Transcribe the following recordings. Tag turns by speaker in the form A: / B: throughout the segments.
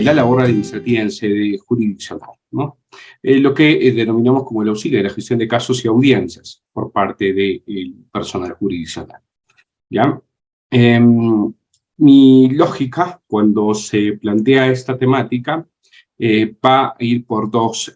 A: la labor administrativa en sede jurisdiccional, ¿no? Lo que denominamos como el auxilio de la gestión de casos y audiencias por parte del personal jurisdiccional, ¿ya? Mi lógica, cuando se plantea esta temática, va a ir por dos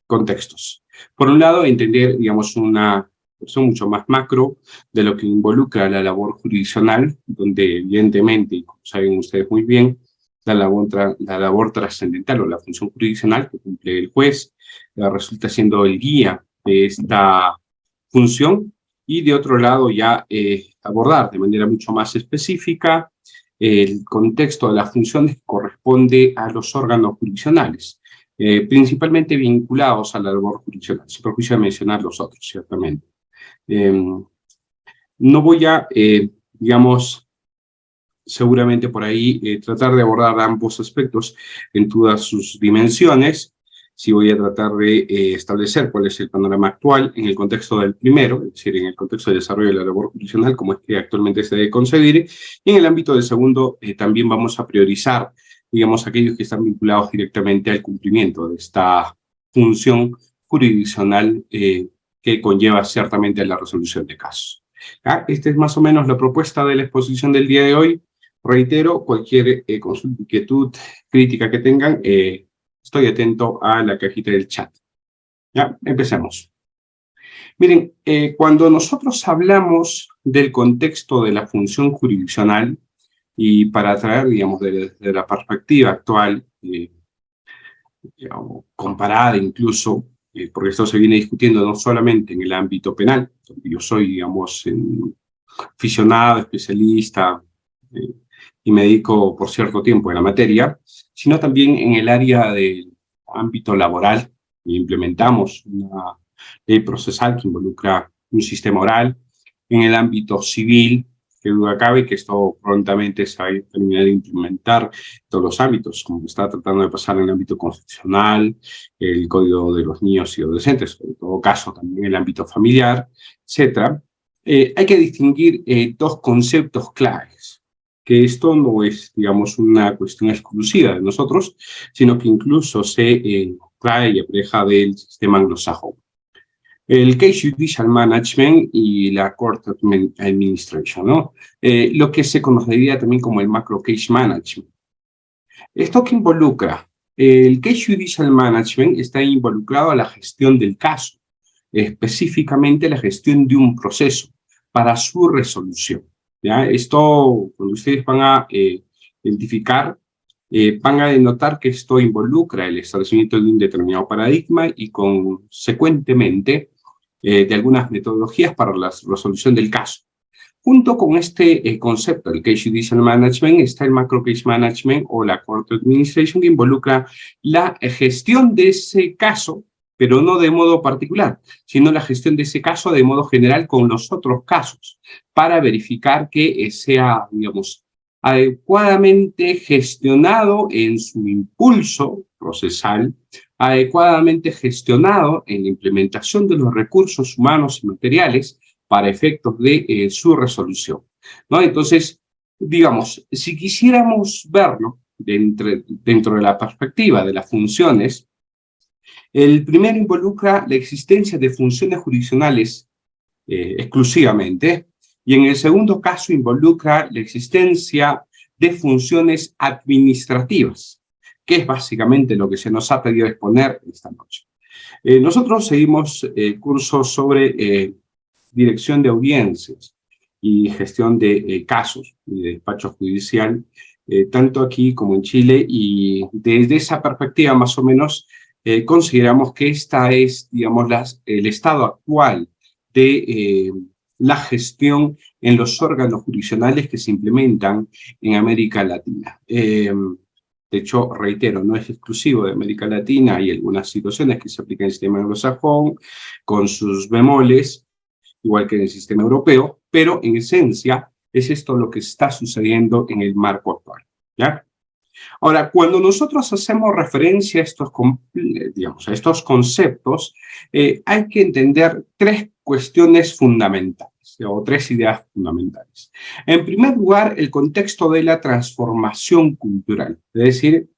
A: contextos. Por un lado, entender, digamos, una cuestión mucho más macro de lo que involucra la labor jurisdiccional, donde evidentemente, y como saben ustedes muy bien, la labor trascendental o la función jurisdiccional que cumple el juez resulta siendo el guía de esta función, y de otro lado ya abordar de manera mucho más específica el contexto de las funciones que corresponde a los órganos jurisdiccionales, principalmente vinculados a la labor jurisdiccional, sin perjuicio de mencionar los otros, ciertamente. No voy a, digamos, seguramente por ahí tratar de abordar ambos aspectos en todas sus dimensiones. Sí voy a tratar de establecer cuál es el panorama actual en el contexto del primero, es decir, en el contexto del desarrollo de la labor jurisdiccional, como es que actualmente se debe concebir, y en el ámbito del segundo también vamos a priorizar, digamos, aquellos que están vinculados directamente al cumplimiento de esta función jurisdiccional que conlleva ciertamente la resolución de casos. Esta es más o menos la propuesta de la exposición del día de hoy. Reitero, cualquier consulta, inquietud, crítica que tengan, estoy atento a la cajita del chat. Ya, empecemos. Miren, cuando nosotros hablamos del contexto de la función jurisdiccional, y para traer, digamos, de la perspectiva actual, digamos, comparada incluso, porque esto se viene discutiendo no solamente en el ámbito penal, donde yo soy, digamos, aficionado, especialista, y me dedico por cierto tiempo en la materia, sino también en el área del ámbito laboral. Implementamos una ley procesal que involucra un sistema oral. En el ámbito civil, que duda cabe que esto prontamente se va a terminar de implementar en todos los ámbitos, como está tratando de pasar en el ámbito constitucional, el Código de los Niños y Adolescentes, en todo caso también en el ámbito familiar, etc. Hay que distinguir dos conceptos claves, que esto no es, digamos, una cuestión exclusiva de nosotros, sino que incluso se trae y apareja del sistema anglosajón. El Case Judicial Management y la Court Administration, ¿no? Lo que se conocería también como el Macro Case Management. ¿Esto qué involucra? El Case Judicial Management está involucrado a la gestión del caso, específicamente la gestión de un proceso para su resolución. ¿Ya? Esto, cuando ustedes van a identificar, van a denotar que esto involucra el establecimiento de un determinado paradigma y consecuentemente de algunas metodologías para la resolución del caso. Junto con este concepto del Case Judicial Management está el Macro Case Management o la Court Administration, que involucra la gestión de ese caso, pero no de modo particular, sino la gestión de ese caso de modo general con los otros casos, para verificar que sea, digamos, adecuadamente gestionado en su impulso procesal, adecuadamente gestionado en la implementación de los recursos humanos y materiales para efectos de su resolución, ¿no? Entonces, digamos, si quisiéramos verlo dentro de la perspectiva de las funciones, el primero involucra la existencia de funciones jurisdiccionales exclusivamente, y en el segundo caso involucra la existencia de funciones administrativas, que es básicamente lo que se nos ha pedido exponer esta noche. Nosotros seguimos cursos sobre dirección de audiencias y gestión de casos y de despacho judicial, tanto aquí como en Chile, y desde esa perspectiva más o menos consideramos que esta es, digamos, el estado actual de la gestión en los órganos jurisdiccionales que se implementan en América Latina. De hecho, reitero, no es exclusivo de América Latina, hay algunas situaciones que se aplican en el sistema anglosajón con sus bemoles, igual que en el sistema europeo, pero en esencia es esto lo que está sucediendo en el marco actual, ¿ya? Ahora, cuando nosotros hacemos referencia a estos, digamos, a estos conceptos, hay que entender tres cuestiones fundamentales, o tres ideas fundamentales. En primer lugar, el contexto de la transformación cultural, es decir,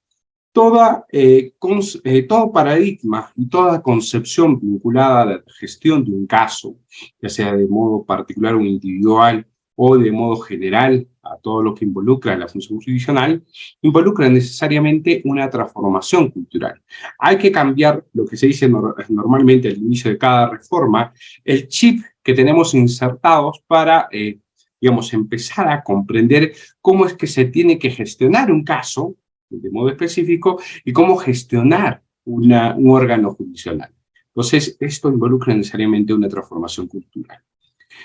A: todo paradigma y toda concepción vinculada a la gestión de un caso, ya sea de modo particular o individual o de modo general a todo lo que involucra la función jurisdiccional, involucra necesariamente una transformación cultural. Hay que cambiar lo que se dice normalmente al inicio de cada reforma, el chip que tenemos insertados para, digamos, empezar a comprender cómo es que se tiene que gestionar un caso de modo específico y cómo gestionar un órgano jurisdiccional. Entonces, esto involucra necesariamente una transformación cultural.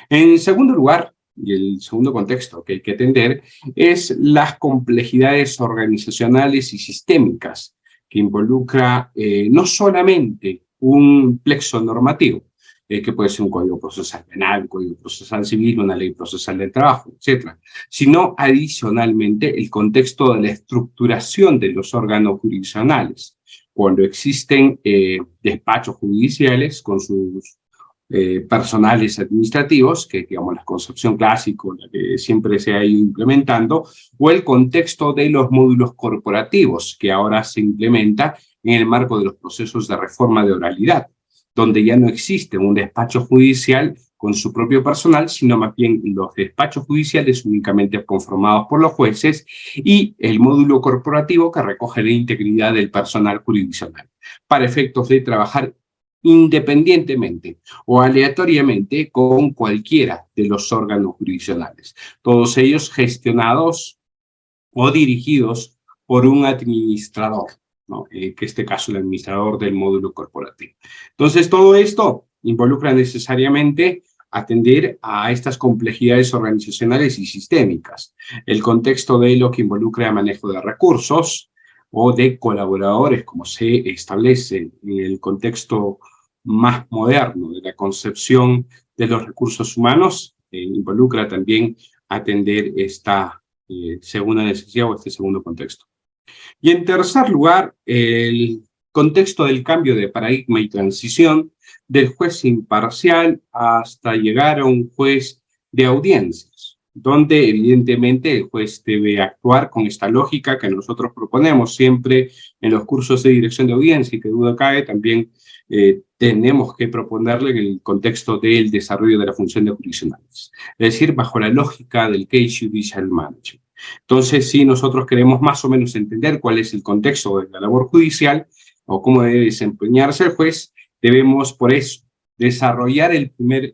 A: En segundo lugar, y el segundo contexto que hay que atender, es las complejidades organizacionales y sistémicas que involucra no solamente un plexo normativo, que puede ser un código procesal penal, un código procesal civil, una ley procesal del trabajo, etcétera, sino adicionalmente el contexto de la estructuración de los órganos jurisdiccionales. Cuando existen despachos judiciales con sus personales administrativos, que digamos la concepción clásica, la que siempre se ha ido implementando, o el contexto de los módulos corporativos, que ahora se implementa en el marco de los procesos de reforma de oralidad, donde ya no existe un despacho judicial con su propio personal, sino más bien los despachos judiciales únicamente conformados por los jueces y el módulo corporativo que recoge la integridad del personal jurisdiccional, para efectos de trabajar independientemente o aleatoriamente con cualquiera de los órganos jurisdiccionales, todos ellos gestionados o dirigidos por un administrador, ¿no? Que en este caso el administrador del módulo corporativo. Entonces, todo esto involucra necesariamente atender a estas complejidades organizacionales y sistémicas. El contexto de lo que involucra el manejo de recursos o de colaboradores, como se establece en el contexto más moderno de la concepción de los recursos humanos, involucra también atender esta segunda necesidad o este segundo contexto. Y en tercer lugar, el contexto del cambio de paradigma y transición del juez imparcial hasta llegar a un juez de audiencias, donde evidentemente el juez debe actuar con esta lógica que nosotros proponemos siempre en los cursos de dirección de audiencia y que duda cabe también tenemos que proponerle en el contexto del desarrollo de la función de jurisdiccionales, es decir, bajo la lógica del Case Judicial Management. Entonces, si nosotros queremos más o menos entender cuál es el contexto de la labor judicial o cómo debe desempeñarse el juez, debemos por eso desarrollar el primer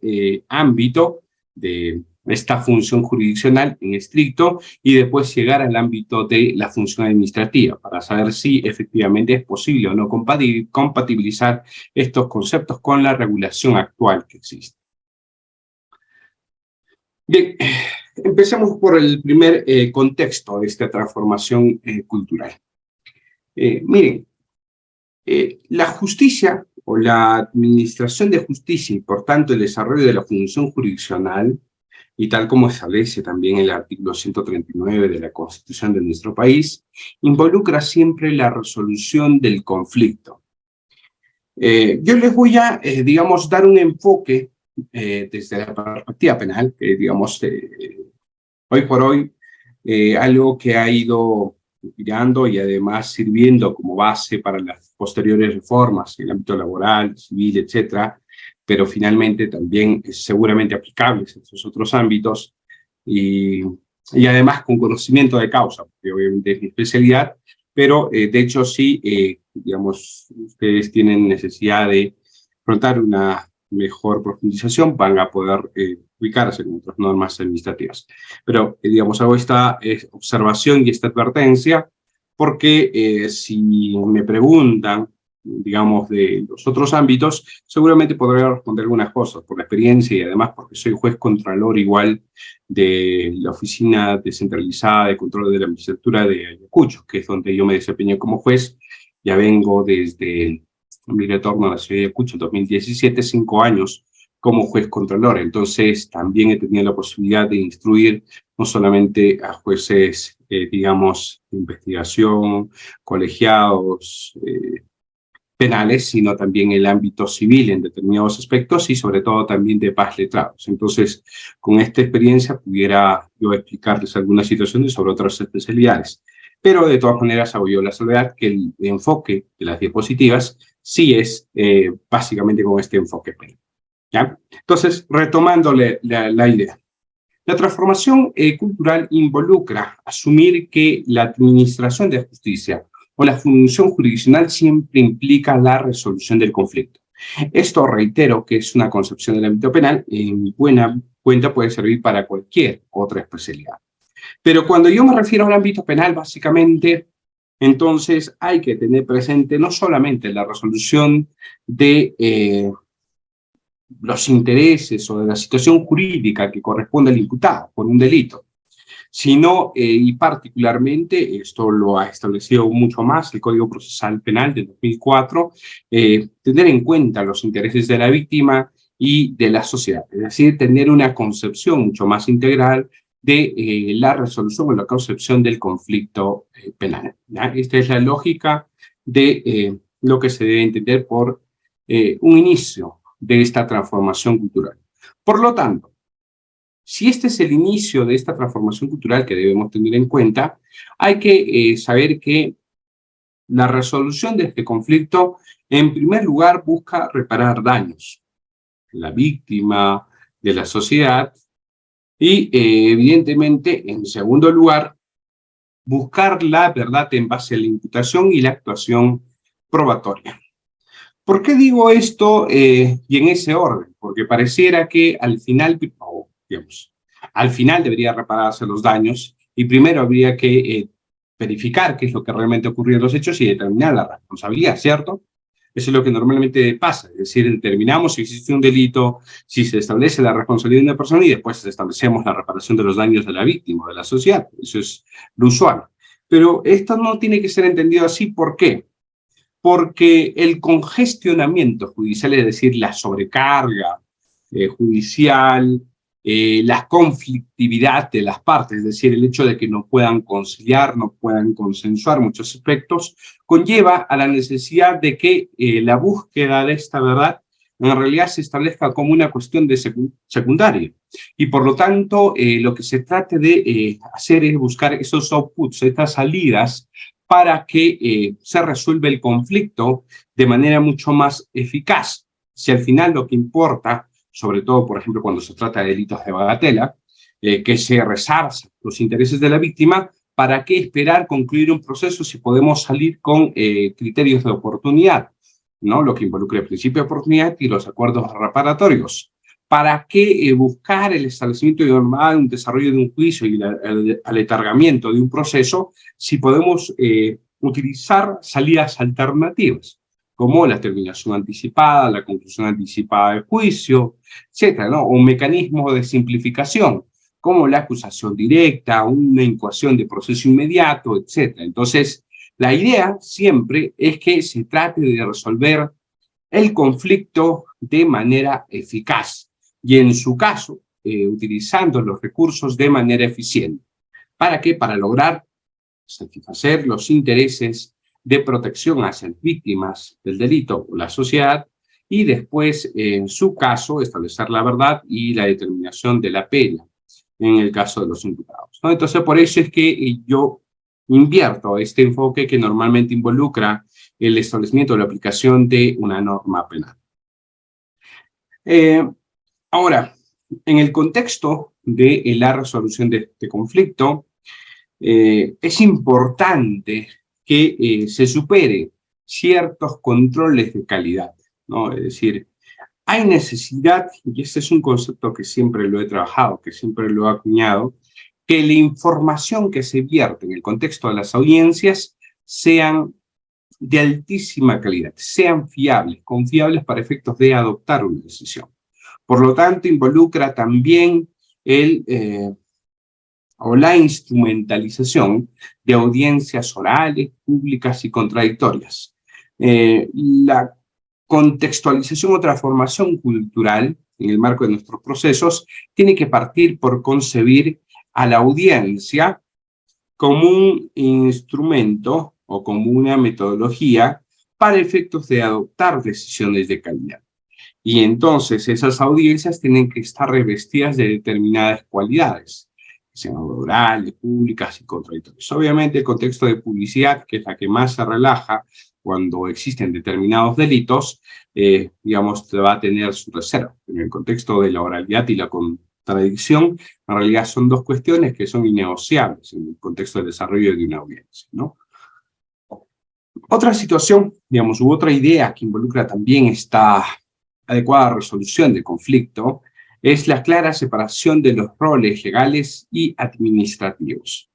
A: ámbito de esta función jurisdiccional en estricto y después llegar al ámbito de la función administrativa para saber si efectivamente es posible o no compatibilizar estos conceptos con la regulación actual que existe. Bien, empecemos por el primer contexto de esta transformación cultural. Miren, la justicia o la administración de justicia y por tanto el desarrollo de la función jurisdiccional, y tal como establece también el artículo 139 de la Constitución de nuestro país, involucra siempre la resolución del conflicto. Yo les voy a, digamos, dar un enfoque desde la perspectiva penal, que digamos, hoy por hoy, algo que ha ido mirando y además sirviendo como base para las posteriores reformas en el ámbito laboral, civil, etcétera, pero finalmente también es seguramente aplicables en esos otros ámbitos y además con conocimiento de causa, porque obviamente es mi especialidad, pero de hecho sí, digamos, ustedes tienen necesidad de afrontar una mejor profundización, van a poder ubicarse en otras normas administrativas. Pero, digamos, hago esta observación y esta advertencia porque si me preguntan, digamos, de los otros ámbitos, seguramente podré responder algunas cosas por la experiencia y además porque soy juez contralor igual de la Oficina Descentralizada de Control de la Magistratura de Ayacucho, que es donde yo me desempeñé como juez. Ya vengo desde mi retorno a la ciudad de Ayacucho en 2017, 5 años como juez contralor. Entonces, también he tenido la posibilidad de instruir no solamente a jueces, digamos, de investigación, colegiados, penales, sino también el ámbito civil en determinados aspectos y sobre todo también de paz letrados. Entonces, con esta experiencia pudiera yo explicarles algunas situaciones sobre otras especialidades. pero de todas maneras hago yo la salvedad que el enfoque de las diapositivas sí es básicamente con este enfoque penal, ¿ya? Entonces, retomándole la idea. La transformación cultural involucra asumir que la administración de justicia o la función jurisdiccional siempre implica la resolución del conflicto. Esto, reitero, que es una concepción del ámbito penal, en buena cuenta puede servir para cualquier otra especialidad. Pero cuando yo me refiero al ámbito penal, básicamente, entonces hay que tener presente no solamente la resolución de los intereses o de la situación jurídica que corresponde al imputado por un delito, sino, y particularmente, esto lo ha establecido mucho más el Código Procesal Penal de 2004, tener en cuenta los intereses de la víctima y de la sociedad, es decir, tener una concepción mucho más integral de la resolución o la concepción del conflicto penal, ¿ya? Esta es la lógica de lo que se debe entender por un inicio de esta transformación cultural. Por lo tanto, si este es el inicio de esta transformación cultural que debemos tener en cuenta, hay que saber que la resolución de este conflicto, en primer lugar, busca reparar daños de la víctima, de la sociedad, y evidentemente, en segundo lugar, buscar la verdad en base a la imputación y la actuación probatoria. ¿Por qué digo esto y en ese orden? Porque pareciera que al final, digamos, al final debería repararse los daños y primero habría que verificar qué es lo que realmente ocurrió en los hechos y determinar la responsabilidad, ¿cierto? Eso es lo que normalmente pasa, es decir, determinamos si existe un delito, si se establece la responsabilidad de una persona y después establecemos la reparación de los daños de la víctima, de la sociedad. Eso es lo usual. Pero esto no tiene que ser entendido así. ¿Por qué? Porque el congestionamiento judicial, es decir, la sobrecarga judicial, la conflictividad de las partes, es decir, el hecho de que no puedan conciliar, no puedan consensuar muchos aspectos, conlleva a la necesidad de que la búsqueda de esta verdad en realidad se establezca como una cuestión de secundaria. Y por lo tanto, lo que se trate de hacer es buscar esos outputs, estas salidas, para que se resuelva el conflicto de manera mucho más eficaz. Si al final lo que importa, sobre todo, por ejemplo, cuando se trata de delitos de bagatela, que se resarza los intereses de la víctima, ¿para qué esperar concluir un proceso si podemos salir con criterios de oportunidad, ¿no? Lo que involucra el principio de oportunidad y los acuerdos reparatorios. ¿Para qué buscar el establecimiento de un desarrollo de un juicio y el aletargamiento de un proceso si podemos utilizar salidas alternativas, como la terminación anticipada, la conclusión anticipada del juicio, etcétera, ¿no? O un mecanismo de simplificación, como la acusación directa, una incoación de proceso inmediato, etcétera? Entonces, la idea siempre es que se trate de resolver el conflicto de manera eficaz y, en su caso, utilizando los recursos de manera eficiente. ¿Para qué? Para lograr satisfacer los intereses de protección hacia las víctimas del delito o la sociedad y después, en su caso, establecer la verdad y la determinación de la pena en el caso de los imputados, ¿no? Entonces, por eso es que yo invierto este enfoque que normalmente involucra el establecimiento o la aplicación de una norma penal. Ahora, en el contexto de la resolución de este conflicto, es importante que se supere ciertos controles de calidad, ¿no? Es decir, hay necesidad, y este es un concepto que siempre lo he trabajado, que siempre lo he acuñado, que la información que se vierte en el contexto de las audiencias sean de altísima calidad, sean fiables, confiables para efectos de adoptar una decisión. Por lo tanto, involucra también o la instrumentalización de audiencias orales, públicas y contradictorias. La contextualización o transformación cultural en el marco de nuestros procesos tiene que partir por concebir a la audiencia como un instrumento o como una metodología para efectos de adoptar decisiones de calidad. Y entonces esas audiencias tienen que estar revestidas de determinadas cualidades, que sean orales, públicas y contradictorias. Obviamente el contexto de publicidad, que es la que más se relaja cuando existen determinados delitos, digamos, va a tener su reserva. En el contexto de la oralidad y la contradicción, en realidad son dos cuestiones que son innegociables en el contexto del desarrollo de una audiencia, ¿no? Otra situación, digamos, u otra idea que involucra también esta adecuada resolución del conflicto es la clara separación de los roles legales y administrativos.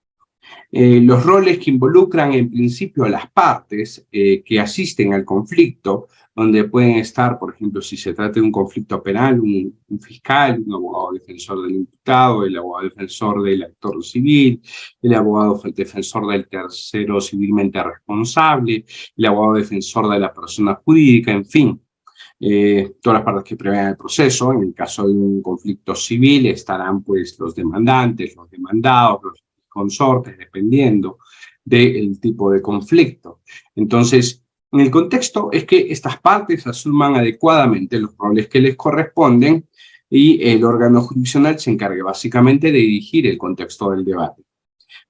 A: Los roles que involucran en principio a las partes que asisten al conflicto, donde pueden estar, por ejemplo, si se trata de un conflicto penal, un fiscal, un abogado defensor del imputado, el abogado defensor del actor civil, el abogado defensor del tercero civilmente responsable, el abogado defensor de la persona jurídica, en fin. Todas las partes que prevean el proceso. En el caso de un conflicto civil estarán pues los demandantes, los demandados, los consortes, dependiendo del tipo de conflicto. Entonces, en el contexto es que estas partes asuman adecuadamente los roles que les corresponden y el órgano jurisdiccional se encargue básicamente de dirigir el contexto del debate.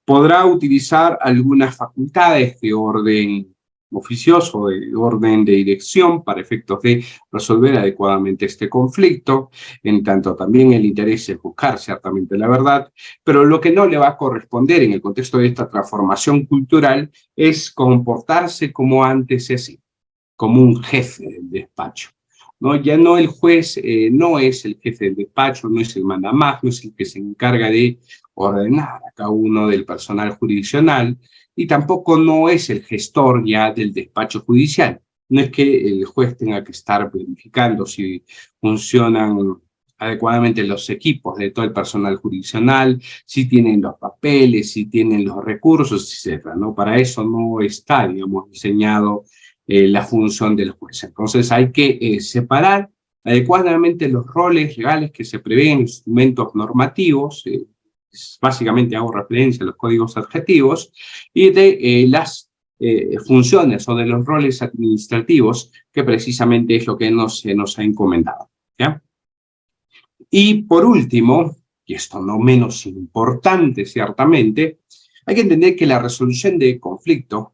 A: Podrá utilizar algunas facultades de orden oficioso, de orden de dirección para efectos de resolver adecuadamente este conflicto, en tanto también el interés es buscar ciertamente la verdad, pero lo que no le va a corresponder en el contexto de esta transformación cultural es comportarse como antes se hacía, como un jefe del despacho. ¿No? Ya no el juez no es el jefe del despacho, no es el mandamás, no es el que se encarga de ordenar a cada uno del personal jurisdiccional, y tampoco no es el gestor ya del despacho judicial. No es que el juez tenga que estar verificando si funcionan adecuadamente los equipos de todo el personal jurisdiccional, si tienen los papeles, si tienen los recursos, etcétera, ¿no? Para eso no está, digamos, diseñado la función del juez. Entonces hay que separar adecuadamente los roles legales que se prevén en instrumentos normativos, básicamente hago referencia a los códigos adjetivos, y de las funciones o de los roles administrativos, que precisamente es lo que se nos ha encomendado, ¿ya? Y por último, y esto no menos importante ciertamente, hay que entender que la resolución de conflicto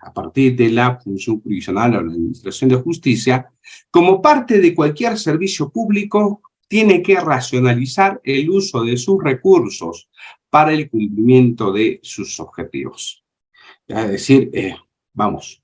A: a partir de la función jurisdiccional o la administración de justicia, como parte de cualquier servicio público, tiene que racionalizar el uso de sus recursos para el cumplimiento de sus objetivos. Es decir, vamos,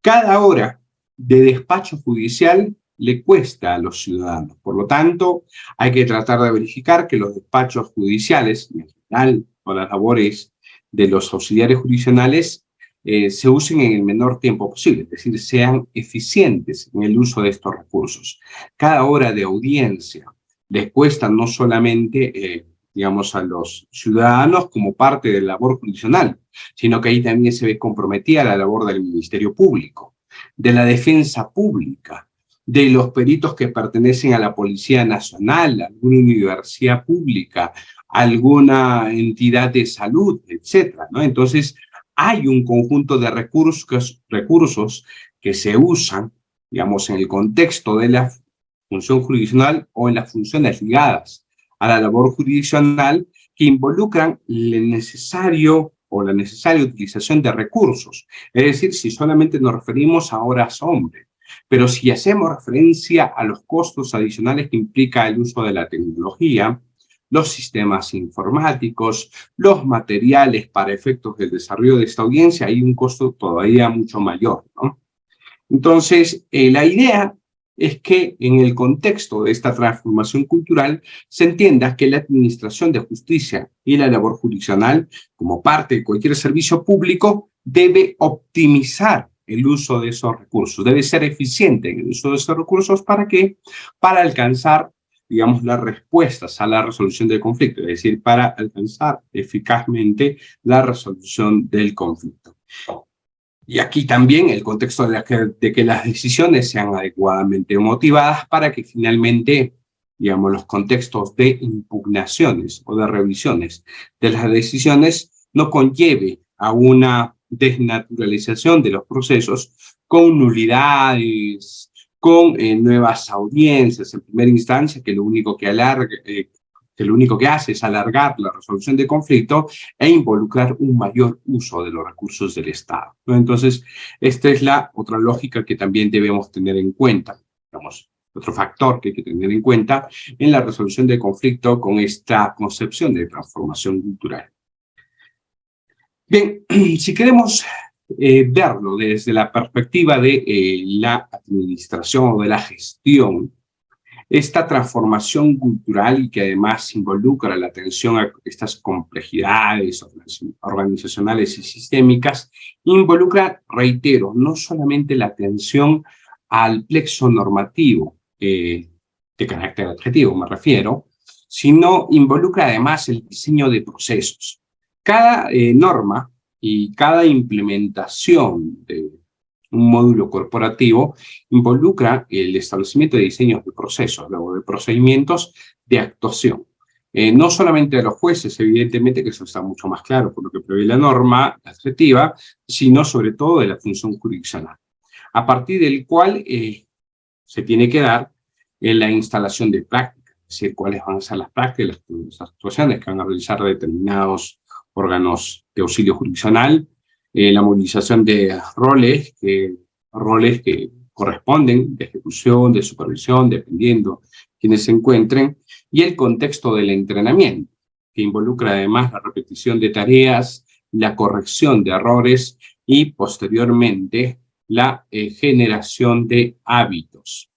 A: cada hora de despacho judicial le cuesta a los ciudadanos. Por lo tanto, hay que tratar de verificar que los despachos judiciales, en general, o las labores de los auxiliares jurisdiccionales, se usen en el menor tiempo posible, es decir, sean eficientes en el uso de estos recursos. Cada hora de audiencia les cuesta no solamente, digamos, a los ciudadanos como parte de la labor jurisdiccional, sino que ahí también se ve comprometida la labor del Ministerio Público, de la defensa pública, de los peritos que pertenecen a la Policía Nacional, a alguna universidad pública, a alguna entidad de salud, etcétera, ¿no? Entonces, hay un conjunto de recursos que se usan, digamos, en el contexto de la función jurisdiccional o en las funciones ligadas a la labor jurisdiccional que involucran el necesario o la necesaria utilización de recursos. Es decir, si solamente nos referimos a horas hombre, pero si hacemos referencia a los costos adicionales que implica el uso de la tecnología, los sistemas informáticos, los materiales para efectos del desarrollo de esta audiencia, hay un costo todavía mucho mayor, ¿no? Entonces, la idea es que en el contexto de esta transformación cultural se entienda que la administración de justicia y la labor jurisdiccional, como parte de cualquier servicio público, debe optimizar el uso de esos recursos, debe ser eficiente en el uso de esos recursos. ¿Para qué? Para alcanzar, digamos, las respuestas a la resolución del conflicto, es decir, para alcanzar eficazmente la resolución del conflicto. Y aquí también el contexto de que las decisiones sean adecuadamente motivadas para que finalmente, digamos, los contextos de impugnaciones o de revisiones de las decisiones no conlleve a una desnaturalización de los procesos con nulidades, con nuevas audiencias en primera instancia, que lo único que que lo único que hace es alargar la resolución de conflicto e involucrar un mayor uso de los recursos del Estado, ¿no? Entonces, esta es la otra lógica que también debemos tener en cuenta, digamos, otro factor que hay que tener en cuenta en la resolución de conflicto con esta concepción de transformación cultural. Bien, si queremos verlo desde la perspectiva de la administración o de la gestión, esta transformación cultural y que además involucra la atención a estas complejidades organizacionales y sistémicas, involucra, reitero, no solamente la atención al plexo normativo, de carácter adjetivo me refiero, sino involucra además el diseño de procesos. Cada norma y cada implementación de un módulo corporativo involucra el establecimiento de diseños de procesos, luego de procedimientos de actuación. No solamente de los jueces, evidentemente, que eso está mucho más claro por lo que prevé la norma adjetiva, sino sobre todo de la función jurisdiccional, a partir del cual se tiene que dar la instalación de prácticas, es decir, cuáles van a ser las prácticas, las actuaciones que van a realizar determinados órganos de auxilio jurisdiccional, la movilización de roles que corresponden de ejecución, de supervisión, dependiendo quienes se encuentren, y el contexto del entrenamiento, que involucra además la repetición de tareas, la corrección de errores y posteriormente la generación de hábitos,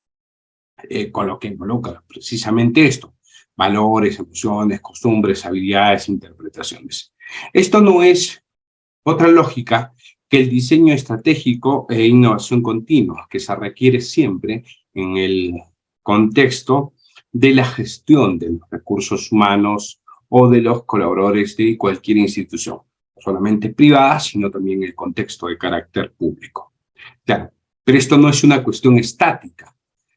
A: con lo que involucra precisamente esto: valores, emociones, costumbres, habilidades, interpretaciones. Esto no es otra lógica que el diseño estratégico e innovación continua, que se requiere siempre en el contexto de la gestión de los recursos humanos o de los colaboradores de cualquier institución, no solamente privada, sino también en el contexto de carácter público. Claro, pero esto no es una cuestión estática,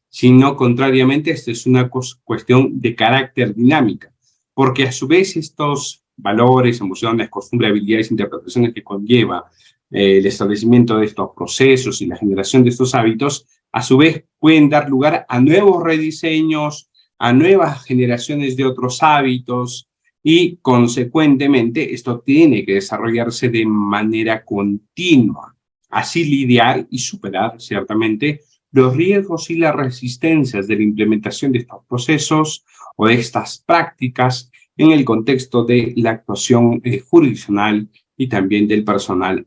A: sino contrariamente, esta es una cuestión de carácter dinámica, porque a su vez estos valores, emociones, costumbres, habilidades, interpretaciones que conlleva el establecimiento de estos procesos y la generación de estos hábitos, a su vez pueden dar lugar a nuevos rediseños, a nuevas generaciones de otros hábitos, y consecuentemente esto tiene que desarrollarse de manera continua, así lidiar y superar ciertamente los riesgos y las resistencias de la implementación de estos procesos o de estas prácticas en el contexto de la actuación jurisdiccional y también del personal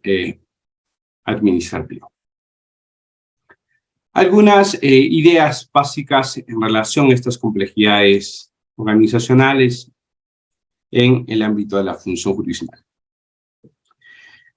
A: administrativo. Algunas ideas básicas en relación a estas complejidades organizacionales en el ámbito de la función jurisdiccional.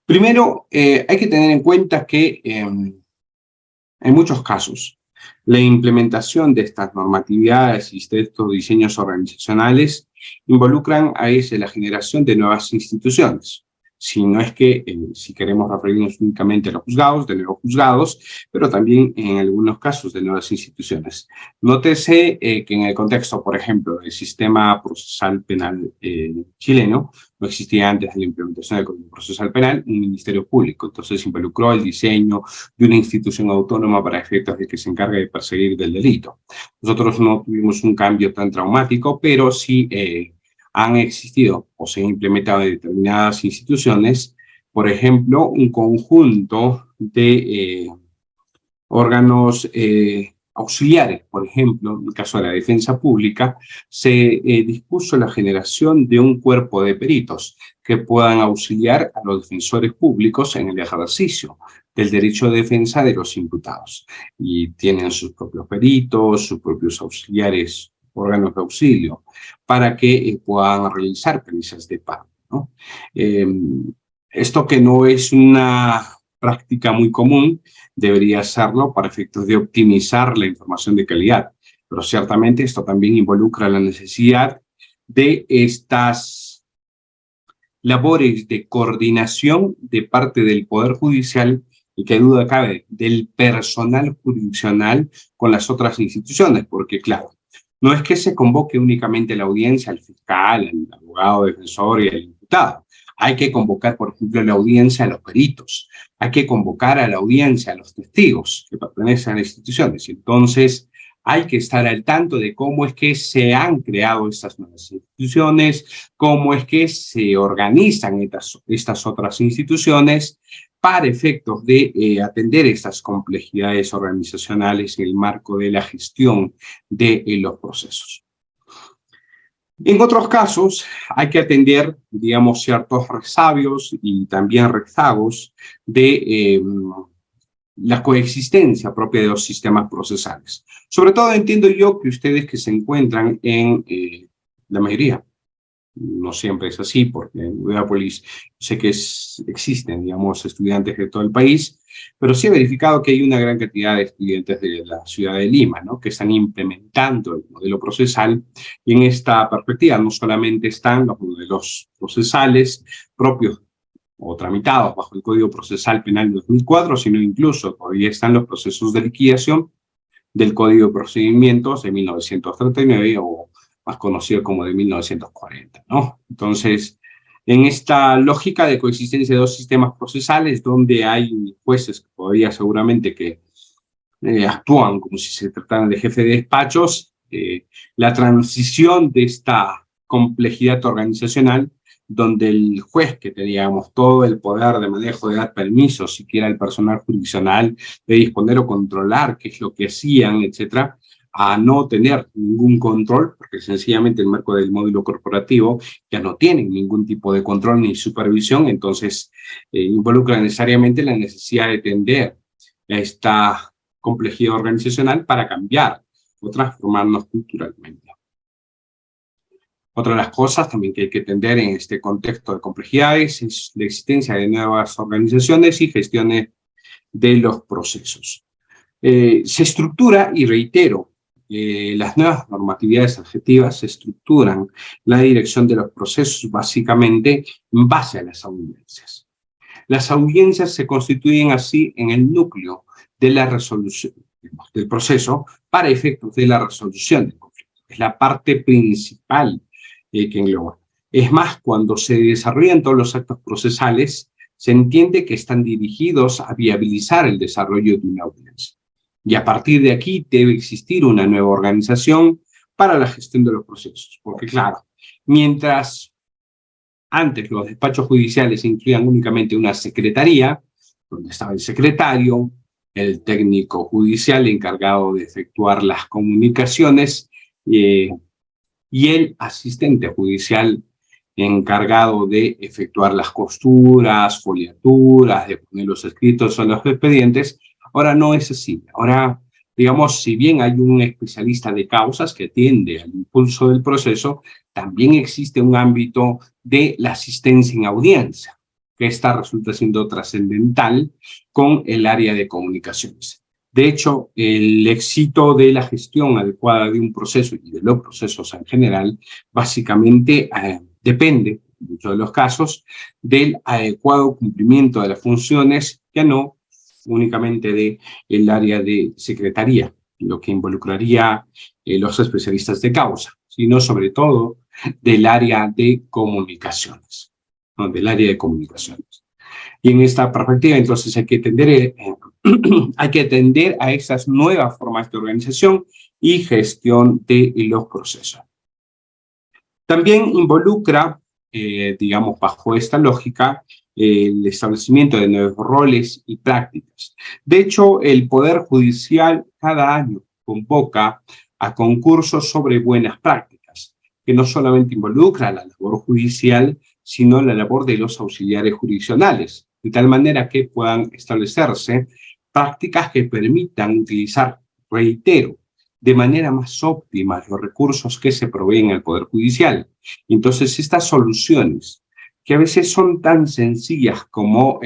A: Primero, hay que tener en cuenta que en muchos casos la implementación de estas normatividades y de estos diseños organizacionales involucran a veces la generación de nuevas instituciones. Si no es que, si queremos referirnos únicamente a los juzgados, de nuevos juzgados, pero también en algunos casos de nuevas instituciones. Nótese que en el contexto, por ejemplo, del sistema procesal penal chileno, no existía antes de la implementación del Código Procesal Penal un ministerio público. Entonces involucró el diseño de una institución autónoma para efectos de que se encargue de perseguir del delito. Nosotros no tuvimos un cambio tan traumático, pero sí han existido o se han implementado en determinadas instituciones, por ejemplo, un conjunto de órganos auxiliares. Por ejemplo, en el caso de la defensa pública, se dispuso la generación de un cuerpo de peritos que puedan auxiliar a los defensores públicos en el ejercicio del derecho de defensa de los imputados. Y tienen sus propios peritos, sus propios auxiliares, órganos de auxilio, para que puedan realizar pericias de parte, ¿no? Esto, que no es una práctica muy común, debería hacerlo para efectos de optimizar la información de calidad, pero ciertamente esto también involucra la necesidad de estas labores de coordinación de parte del Poder Judicial y, que duda cabe, del personal jurisdiccional con las otras instituciones, porque claro, no es que se convoque únicamente la audiencia al fiscal, al abogado defensor y al imputado. Hay que convocar, por ejemplo, a la audiencia a los peritos. Hay que convocar a la audiencia a los testigos que pertenecen a las instituciones. Entonces, hay que estar al tanto de cómo es que se han creado estas nuevas instituciones, cómo es que se organizan estas otras instituciones para efectos de atender estas complejidades organizacionales en el marco de la gestión de los procesos. En otros casos, hay que atender, digamos, ciertos resabios y también rezagos de la coexistencia propia de los sistemas procesales. Sobre todo entiendo yo que ustedes que se encuentran en la mayoría, no siempre es así, porque en Udeapolis sé que existen, digamos, estudiantes de todo el país, pero sí he verificado que hay una gran cantidad de estudiantes de la ciudad de Lima, ¿no?, que están implementando el modelo procesal, y en esta perspectiva no solamente están los modelos procesales propios o tramitados bajo el Código Procesal Penal de 2004, sino incluso todavía están los procesos de liquidación del Código de Procedimientos de 1939 o más conocido como de 1940, ¿no? Entonces, en esta lógica de coexistencia de dos sistemas procesales, donde hay jueces que todavía seguramente que actúan como si se trataran de jefe de despachos, la transición de esta complejidad organizacional, donde el juez que teníamos todo el poder de manejo, de dar permisos, siquiera el personal jurisdiccional, de disponer o controlar qué es lo que hacían, etcétera, a no tener ningún control, porque sencillamente el marco del módulo corporativo ya no tienen ningún tipo de control ni supervisión, entonces involucra necesariamente la necesidad de tender a esta complejidad organizacional para cambiar o transformarnos culturalmente. Otra de las cosas también que hay que entender en este contexto de complejidades es la existencia de nuevas organizaciones y gestiones de los procesos. Se estructura, y reitero, las nuevas normatividades adjetivas se estructuran la dirección de los procesos básicamente en base a las audiencias. Las audiencias se constituyen así en el núcleo de la resolución del proceso para efectos de la resolución del conflicto. Es la parte principal que engloba. Es más, cuando se desarrollan todos los actos procesales, se entiende que están dirigidos a viabilizar el desarrollo de una audiencia. Y a partir de aquí debe existir una nueva organización para la gestión de los procesos. Porque claro, mientras antes los despachos judiciales incluían únicamente una secretaría, donde estaba el secretario, el técnico judicial encargado de efectuar las comunicaciones y el asistente judicial encargado de efectuar las costuras, foliaturas, de poner los escritos en los expedientes. Ahora no es así. Ahora, digamos, si bien hay un especialista de causas que atiende al impulso del proceso, también existe un ámbito de la asistencia en audiencia, que esta resulta siendo trascendental con el área de comunicaciones. De hecho, el éxito de la gestión adecuada de un proceso y de los procesos en general, básicamente depende, en muchos de los casos, del adecuado cumplimiento de las funciones, ya no únicamente del área de secretaría, lo que involucraría los especialistas de causa, sino sobre todo del área de comunicaciones, ¿no? Del área de comunicaciones. Y en esta perspectiva, entonces, hay que atender a esas nuevas formas de organización y gestión de los procesos. También involucra, digamos, bajo esta lógica, el establecimiento de nuevos roles y prácticas. De hecho, el Poder Judicial cada año convoca a concursos sobre buenas prácticas, que no solamente involucra la labor judicial, sino la labor de los auxiliares jurisdiccionales, de tal manera que puedan establecerse prácticas que permitan utilizar, reitero, de manera más óptima los recursos que se proveen al Poder Judicial. Entonces, estas soluciones, que a veces son tan sencillas como,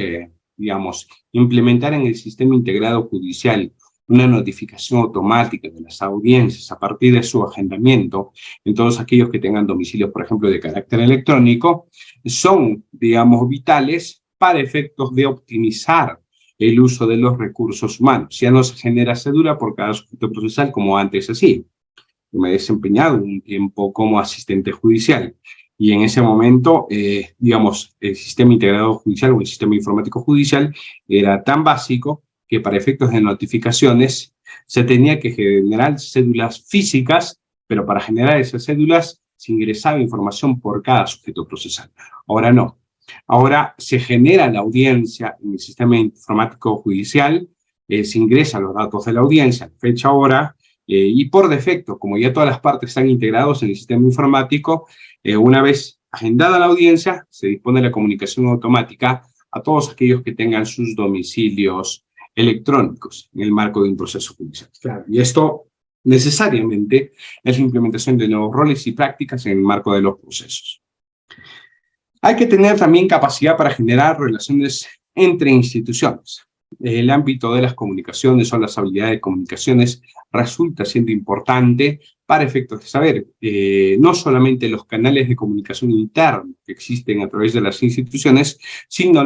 A: digamos, implementar en el sistema integrado judicial una notificación automática de las audiencias a partir de su agendamiento en todos aquellos que tengan domicilios, por ejemplo, de carácter electrónico, son, digamos, vitales para efectos de optimizar el uso de los recursos humanos. Ya no se genera cédula por cada sujeto procesal como antes así. Yo me he desempeñado un tiempo como asistente judicial y en ese momento, digamos, el sistema integrado judicial o el sistema informático judicial era tan básico que para efectos de notificaciones se tenía que generar cédulas físicas, pero para generar esas cédulas se ingresaba información por cada sujeto procesal. Ahora no. Ahora se genera la audiencia en el sistema informático judicial, se ingresan los datos de la audiencia, fecha, hora, y por defecto, como ya todas las partes están integrados en el sistema informático, una vez agendada la audiencia, se dispone de la comunicación automática a todos aquellos que tengan sus domicilios electrónicos en el marco de un proceso judicial. Claro, y esto necesariamente es la implementación de nuevos roles y prácticas en el marco de los procesos. Hay que tener también capacidad para generar relaciones entre instituciones. El ámbito de las comunicaciones o las habilidades de comunicaciones resulta siendo importante para efectos de saber no solamente los canales de comunicación internos que existen a través de las instituciones, sino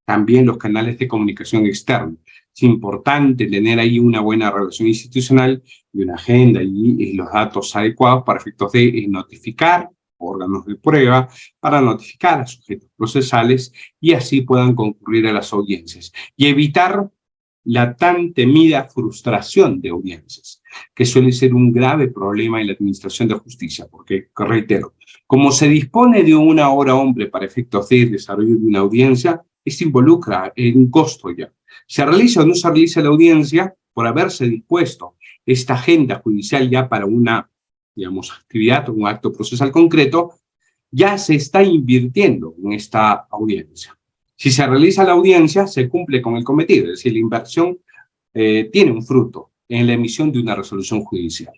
A: también los canales de comunicación externos. Es importante tener ahí una buena relación institucional y una agenda y los datos adecuados para efectos de notificar órganos de prueba, para notificar a sujetos procesales y así puedan concurrir a las audiencias y evitar la tan temida frustración de audiencias, que suele ser un grave problema en la administración de justicia, porque, reitero, como se dispone de una hora hombre para efectos de desarrollo de una audiencia, esto involucra un costo ya. ¿Se realiza o no se realiza la audiencia? Por haberse dispuesto esta agenda judicial ya para una, digamos, actividad o un acto procesal concreto, ya se está invirtiendo en esta audiencia. Si se realiza la audiencia, se cumple con el cometido, es decir, la inversión tiene un fruto en la emisión de una resolución judicial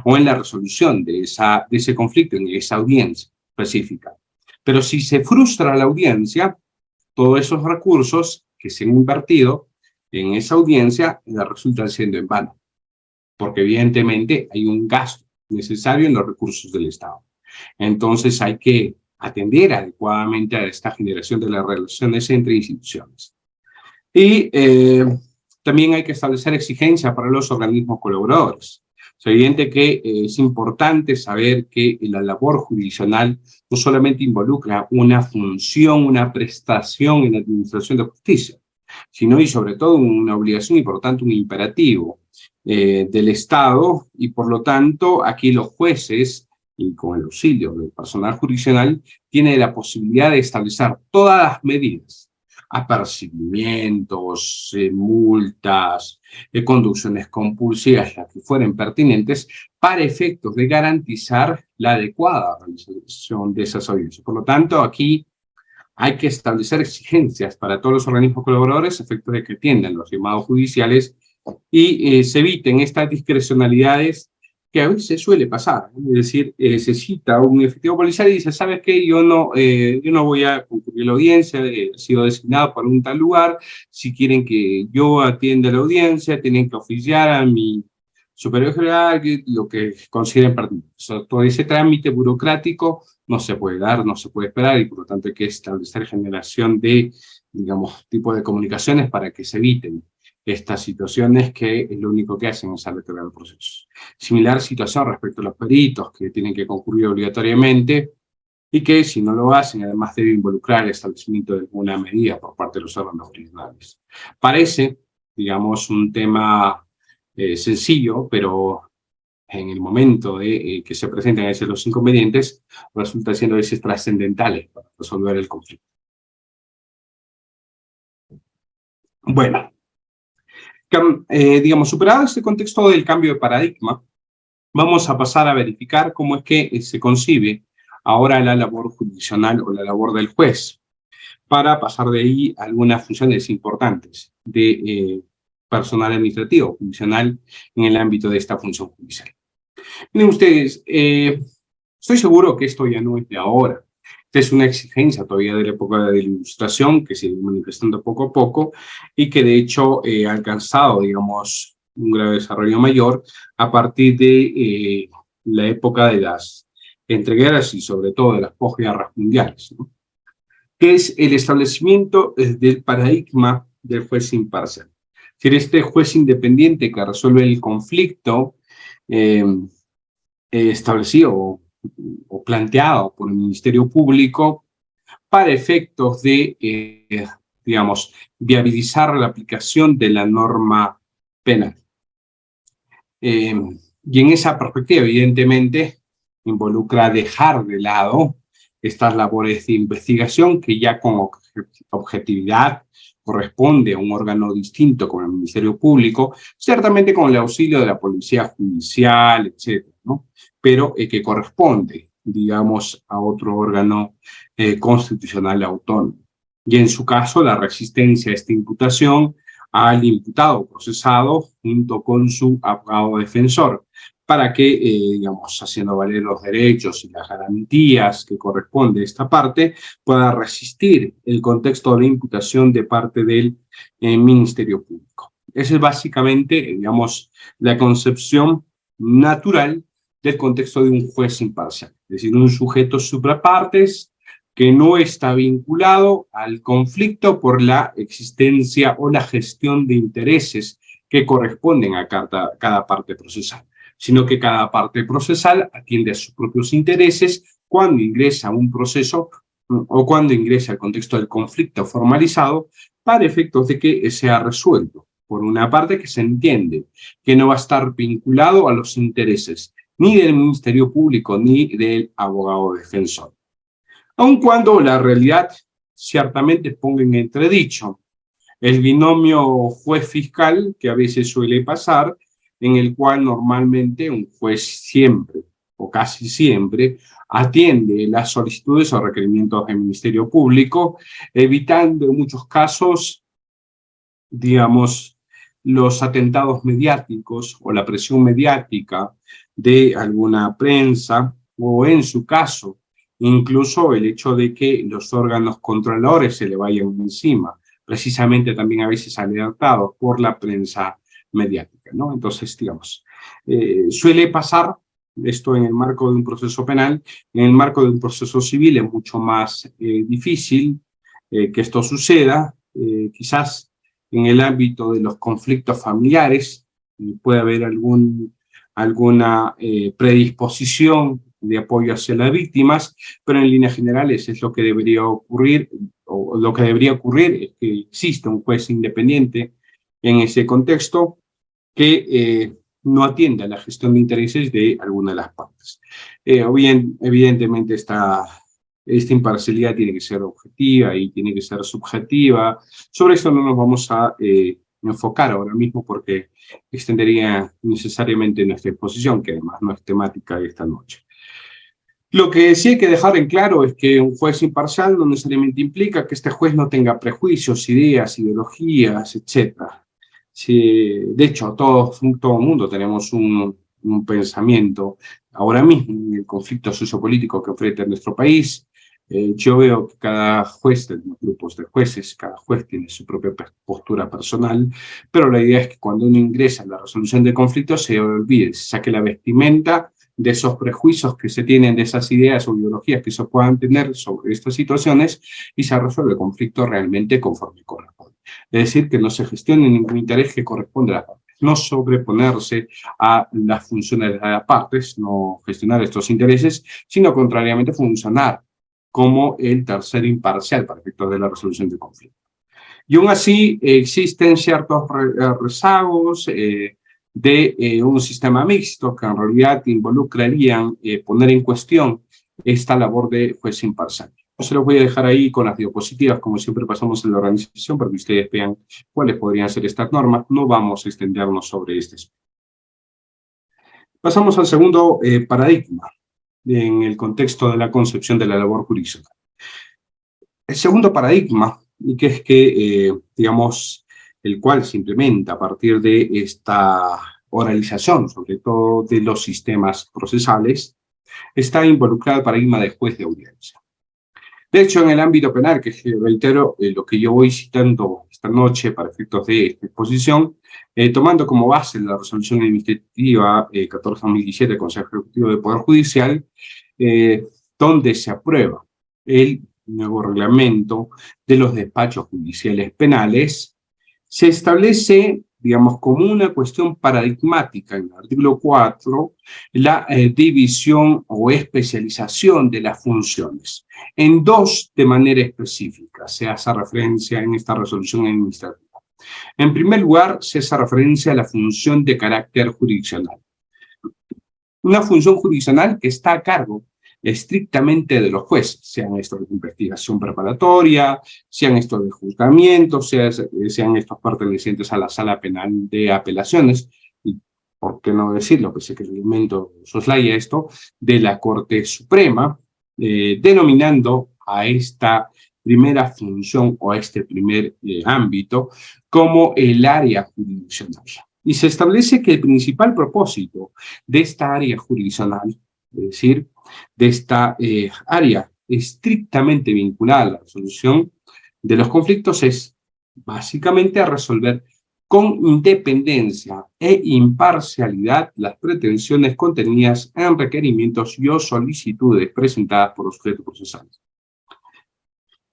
A: o en la resolución de ese conflicto en esa audiencia específica. Pero si se frustra la audiencia, todos esos recursos que se han invertido en esa audiencia resultan siendo en vano, porque evidentemente hay un gasto necesario en los recursos del Estado. Entonces hay que atender adecuadamente a esta generación de las relaciones entre instituciones. Y también hay que establecer exigencias para los organismos colaboradores. Es evidente que es importante saber que la labor jurisdiccional no solamente involucra una función, una prestación en la administración de justicia, sino y sobre todo una obligación y por lo tanto un imperativo del Estado, y por lo tanto aquí los jueces, y con el auxilio del personal jurisdiccional, tienen la posibilidad de establecer todas las medidas, apercibimientos, multas, conducciones compulsivas, las que fueren pertinentes, para efectos de garantizar la adecuada realización de esas audiencias. Por lo tanto, aquí hay que establecer exigencias para todos los organismos colaboradores, a efectos de que atiendan los llamados judiciales y se eviten estas discrecionalidades que a veces suele pasar. Es decir, se cita un efectivo policial y dice, ¿sabes qué? Yo no voy a concurrir a la audiencia, he sido designado para un tal lugar, si quieren que yo atienda la audiencia, tienen que oficiar a mi superior general, lo que consideren pertinente. Todo ese trámite burocrático no se puede dar, no se puede esperar, y por lo tanto hay que establecer generación de, digamos, tipo de comunicaciones para que se eviten estas situaciones que lo único que hacen es alargar el proceso. Similar situación respecto a los peritos que tienen que concurrir obligatoriamente y que si no lo hacen además debe involucrar el establecimiento de alguna medida por parte de los órganos jurisdiccionales. Parece, digamos, un tema sencillo, pero en el momento de que se presentan a veces los inconvenientes, resulta siendo a veces trascendentales para resolver el conflicto. Bueno, digamos, superado este contexto del cambio de paradigma, vamos a pasar a verificar cómo es que se concibe ahora la labor jurisdiccional o la labor del juez, para pasar de ahí a algunas funciones importantes de personal administrativo, jurisdiccional, en el ámbito de esta función judicial. Miren ustedes, estoy seguro que esto ya no es de ahora. Esta es una exigencia todavía de la época de la Ilustración que se ha ido manifestando poco a poco y que de hecho ha alcanzado, digamos, un grave desarrollo mayor a partir de la época de las entreguerras y sobre todo de las posguerras mundiales, ¿no? Que es el establecimiento del paradigma del juez imparcial. Es decir, este juez independiente que resuelve el conflicto establecido o planteado por el Ministerio Público para efectos de digamos, viabilizar la aplicación de la norma penal. Y en esa perspectiva, evidentemente, involucra dejar de lado estas labores de investigación que ya con objetividad corresponde a un órgano distinto como el Ministerio Público, ciertamente con el auxilio de la Policía Judicial, etcétera, ¿no? Pero que corresponde, digamos, a otro órgano constitucional autónomo. Y en su caso, la resistencia a esta imputación al imputado procesado junto con su abogado defensor, para que, digamos, haciendo valer los derechos y las garantías que corresponde a esta parte, pueda resistir el contexto de imputación de parte del Ministerio Público. Esa es básicamente, digamos, la concepción natural del contexto de un juez imparcial, es decir, un sujeto suprapartes que no está vinculado al conflicto por la existencia o la gestión de intereses que corresponden a cada parte procesal, sino que cada parte procesal atiende a sus propios intereses cuando ingresa a un proceso o cuando ingresa al contexto del conflicto formalizado para efectos de que sea resuelto. Por una parte, que se entiende que no va a estar vinculado a los intereses ni del Ministerio Público ni del abogado defensor. Aun cuando la realidad ciertamente ponga en entredicho el binomio juez-fiscal que a veces suele pasar, en el cual normalmente un juez siempre o casi siempre atiende las solicitudes o requerimientos del Ministerio Público, evitando en muchos casos, digamos, los atentados mediáticos o la presión mediática de alguna prensa, o en su caso, incluso el hecho de que los órganos controladores se le vayan encima, precisamente también a veces alertados por la prensa mediática, ¿no? Entonces, digamos, suele pasar esto en el marco de un proceso penal. En el marco de un proceso civil es mucho más difícil que esto suceda. Quizás en el ámbito de los conflictos familiares puede haber alguna predisposición de apoyo hacia las víctimas, pero en líneas generales es lo que debería ocurrir, o lo que debería ocurrir es que existe un juez independiente en ese contexto que no atienda a la gestión de intereses de alguna de las partes. O bien, evidentemente, esta imparcialidad tiene que ser objetiva y tiene que ser subjetiva. Sobre esto no nos vamos a enfocar ahora mismo porque extendería necesariamente nuestra exposición, que además no es temática de esta noche. Lo que sí hay que dejar en claro es que un juez imparcial no necesariamente implica que este juez no tenga prejuicios, ideas, ideologías, etc. Sí, de hecho, todo el mundo tenemos un pensamiento. Ahora mismo, en el conflicto sociopolítico que enfrenta nuestro país, yo veo que cada juez, tenemos grupos de jueces, cada juez tiene su propia postura personal, pero la idea es que cuando uno ingresa en la resolución de conflictos se olvide, se saque la vestimenta de esos prejuicios que se tienen, de esas ideas o ideologías que se puedan tener sobre estas situaciones y se resuelve el conflicto realmente conforme corresponde. Es decir, que no se gestione ningún interés que corresponde a las partes, no sobreponerse a las funciones de las partes, no gestionar estos intereses, sino contrariamente funcionar como el tercero imparcial para efectos de la resolución del conflicto. Y aún así existen ciertos rezagos de un sistema mixto que en realidad involucrarían poner en cuestión esta labor de juez imparcial. Yo se los voy a dejar ahí con las diapositivas, como siempre pasamos en la organización, para que ustedes vean cuáles podrían ser estas normas. No vamos a extendernos sobre este aspecto. Pasamos al segundo paradigma en el contexto de la concepción de la labor jurisdiccional. El segundo paradigma, y que es que, digamos, el cual se implementa a partir de esta oralización, sobre todo de los sistemas procesales, está involucrado el paradigma de juez de audiencia. De hecho, en el ámbito penal, que reitero lo que yo voy citando esta noche para efectos de esta exposición, tomando como base la resolución administrativa 14-2017 del Consejo Ejecutivo del Poder Judicial, donde se aprueba el nuevo reglamento de los despachos judiciales penales, se establece, digamos, como una cuestión paradigmática en el artículo 4, la división o especialización de las funciones. En dos de manera específica se hace referencia en esta resolución administrativa. En primer lugar, se hace referencia a la función de carácter jurisdiccional. Una función jurisdiccional que está a cargo estrictamente de los jueces, sean estos de investigación preparatoria, sean estos de juzgamiento, sean estos pertenecientes a la sala penal de apelaciones, y por qué no decirlo, que sé que el elemento soslaya esto, de la Corte Suprema, denominando a esta primera función o a este primer ámbito como el área jurisdiccional. Y se establece que el principal propósito de esta área jurisdiccional, es decir, de esta área estrictamente vinculada a la resolución de los conflictos, es básicamente a resolver con independencia e imparcialidad las pretensiones contenidas en requerimientos y o solicitudes presentadas por los sujetos procesales.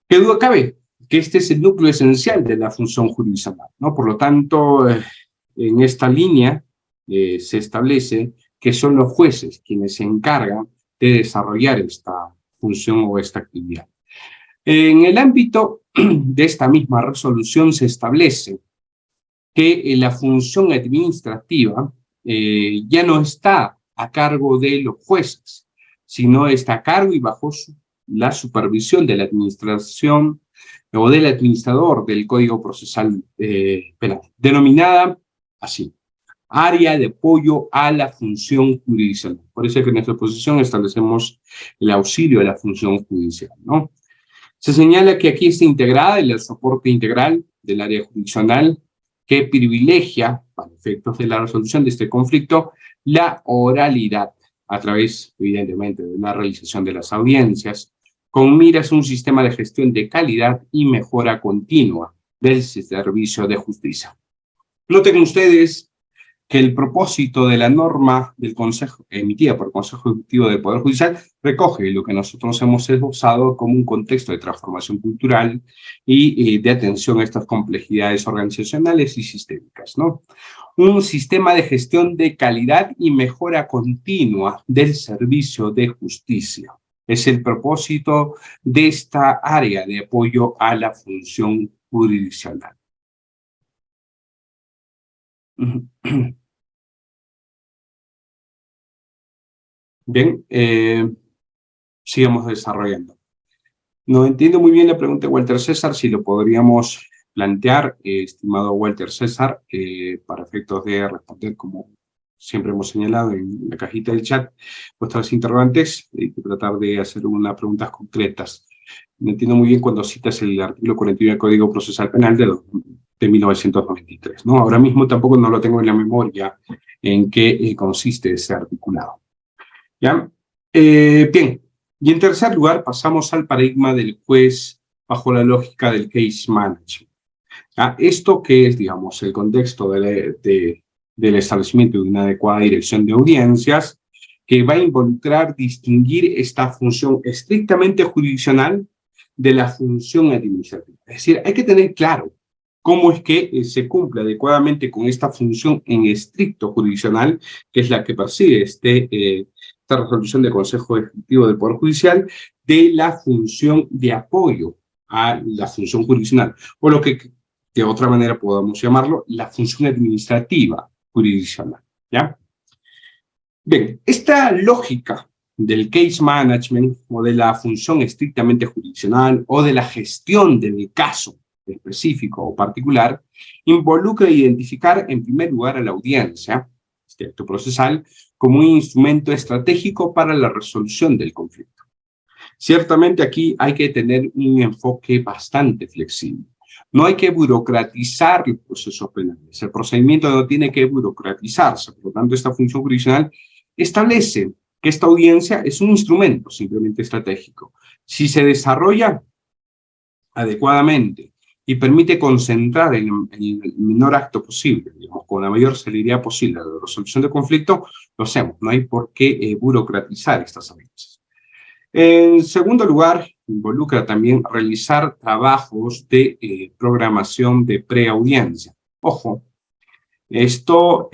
A: ¿Qué duda cabe? Que este es el núcleo esencial de la función jurisdiccional, ¿no? Por lo tanto, en esta línea se establece que son los jueces quienes se encargan de desarrollar esta función o esta actividad. En el ámbito de esta misma resolución se establece que la función administrativa ya no está a cargo de los jueces, sino está a cargo y bajo la supervisión de la administración o del administrador del Código Procesal Penal, denominada así: área de apoyo a la función judicial. Por eso es que en nuestra exposición establecemos el auxilio de la función judicial, ¿no? Se señala que aquí está integrada el soporte integral del área jurisdiccional que privilegia, para efectos de la resolución de este conflicto, la oralidad a través, evidentemente, de la realización de las audiencias, con miras a un sistema de gestión de calidad y mejora continua del servicio de justicia. Noten ustedes que el propósito de la norma del Consejo, emitida por el Consejo Ejecutivo del Poder Judicial, recoge lo que nosotros hemos esbozado como un contexto de transformación cultural y de atención a estas complejidades organizacionales y sistémicas, ¿no? Un sistema de gestión de calidad y mejora continua del servicio de justicia. Es el propósito de esta área de apoyo a la función jurisdiccional. Bien, sigamos desarrollando. No entiendo muy bien la pregunta de Walter César, si lo podríamos plantear, estimado Walter César, para efectos de responder, como siempre hemos señalado en la cajita del chat, vuestras interrogantes, y tratar de hacer unas preguntas concretas. No entiendo muy bien cuando citas el artículo 41 del Código Procesal Penal de 1993, ¿no? Ahora mismo tampoco no lo tengo en la memoria en qué consiste ese articulado. ¿Ya? Bien, y en tercer lugar pasamos al paradigma del juez bajo la lógica del case management. ¿Ya? Esto que es, digamos, el contexto del establecimiento de una adecuada dirección de audiencias que va a involucrar distinguir esta función estrictamente jurisdiccional de la función administrativa. Es decir, hay que tener claro cómo es que se cumple adecuadamente con esta función en estricto jurisdiccional, que es la que persigue esta resolución del Consejo Ejecutivo del Poder Judicial, de la función de apoyo a la función jurisdiccional, o lo que de otra manera podamos llamarlo, la función administrativa jurisdiccional, ¿ya? Bien, esta lógica del case management o de la función estrictamente jurisdiccional o de la gestión del caso específico o particular involucra identificar en primer lugar a la audiencia, este acto procesal, como un instrumento estratégico para la resolución del conflicto. Ciertamente aquí hay que tener un enfoque bastante flexible. No hay que burocratizar los procesos penales. El procedimiento no tiene que burocratizarse. Por lo tanto, esta función jurisdiccional establece que esta audiencia es un instrumento simplemente estratégico. Si se desarrolla adecuadamente y permite concentrar en el menor acto posible, digamos, con la mayor celeridad posible la resolución del conflicto, lo hacemos. No hay por qué burocratizar estas audiencias. En segundo lugar, involucra también realizar trabajos de programación de preaudiencia. Ojo, Esto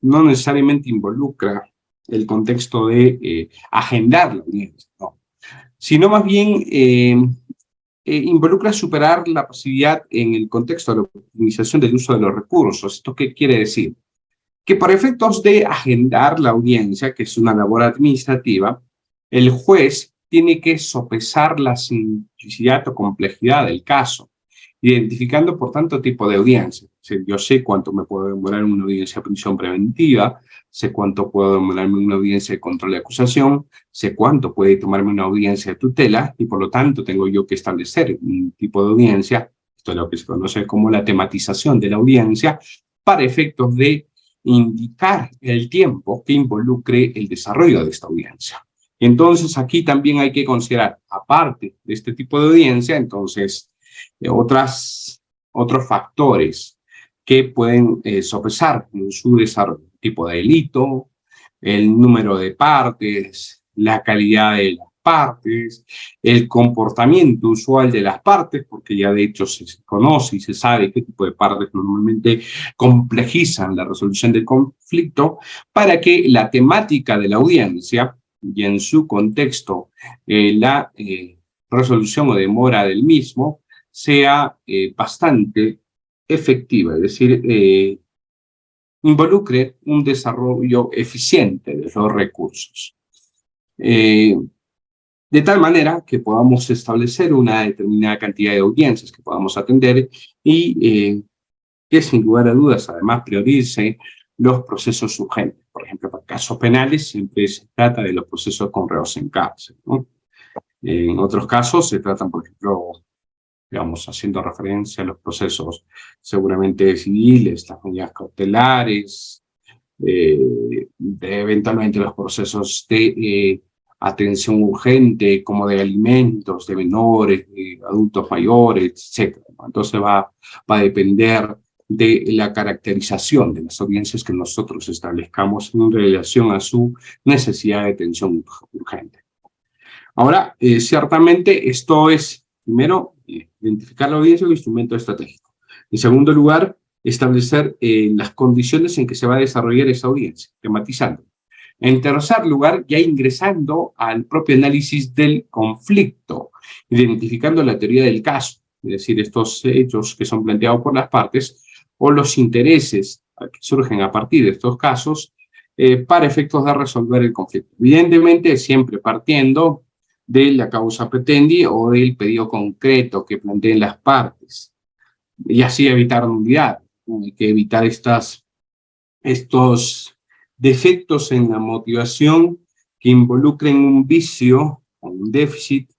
A: no necesariamente involucra el contexto de agendar la audiencia, no, sino más bien involucra superar la pasividad en el contexto de la optimización del uso de los recursos. ¿Esto qué quiere decir? Que para efectos de agendar la audiencia, que es una labor administrativa, el juez tiene que sopesar la simplicidad o complejidad del caso, identificando, por tanto, tipo de audiencia. O sea, yo sé cuánto me puedo demorar en una audiencia de prisión preventiva, sé cuánto puedo demorarme en una audiencia de control de acusación, sé cuánto puede tomarme una audiencia de tutela, y por lo tanto tengo yo que establecer un tipo de audiencia, esto es lo que se conoce como la tematización de la audiencia, para efectos de indicar el tiempo que involucre el desarrollo de esta audiencia. Entonces, aquí también hay que considerar, aparte de este tipo de audiencia, entonces, otros factores que pueden sopesar en su desarrollo, tipo de delito, el número de partes, la calidad de las partes, el comportamiento usual de las partes, porque ya de hecho se conoce y se sabe qué tipo de partes normalmente complejizan la resolución del conflicto, para que la temática de la audiencia y en su contexto la resolución o demora del mismo sea bastante efectiva, es decir, involucre un desarrollo eficiente de los recursos. De tal manera que podamos establecer una determinada cantidad de audiencias que podamos atender y que sin lugar a dudas además priorice los procesos urgentes. Por ejemplo, para casos penales siempre se trata de los procesos con reos en cárcel, ¿no? En otros casos se tratan, por ejemplo, digamos, haciendo referencia a los procesos seguramente civiles, las medidas cautelares, eventualmente los procesos de atención urgente, como de alimentos, de menores, de adultos mayores, etc. Entonces va a depender de la caracterización de las audiencias que nosotros establezcamos en relación a su necesidad de atención urgente. Ahora, ciertamente esto es, primero, identificar la audiencia como instrumento estratégico. En segundo lugar, establecer las condiciones en que se va a desarrollar esa audiencia, tematizando. En tercer lugar, ya ingresando al propio análisis del conflicto, identificando la teoría del caso, es decir, estos hechos que son planteados por las partes o los intereses que surgen a partir de estos casos para efectos de resolver el conflicto. Evidentemente, siempre partiendo de la causa petendi o del pedido concreto que planteen las partes, y así evitar nulidad. Hay que evitar estos defectos en la motivación que involucren un vicio o un déficit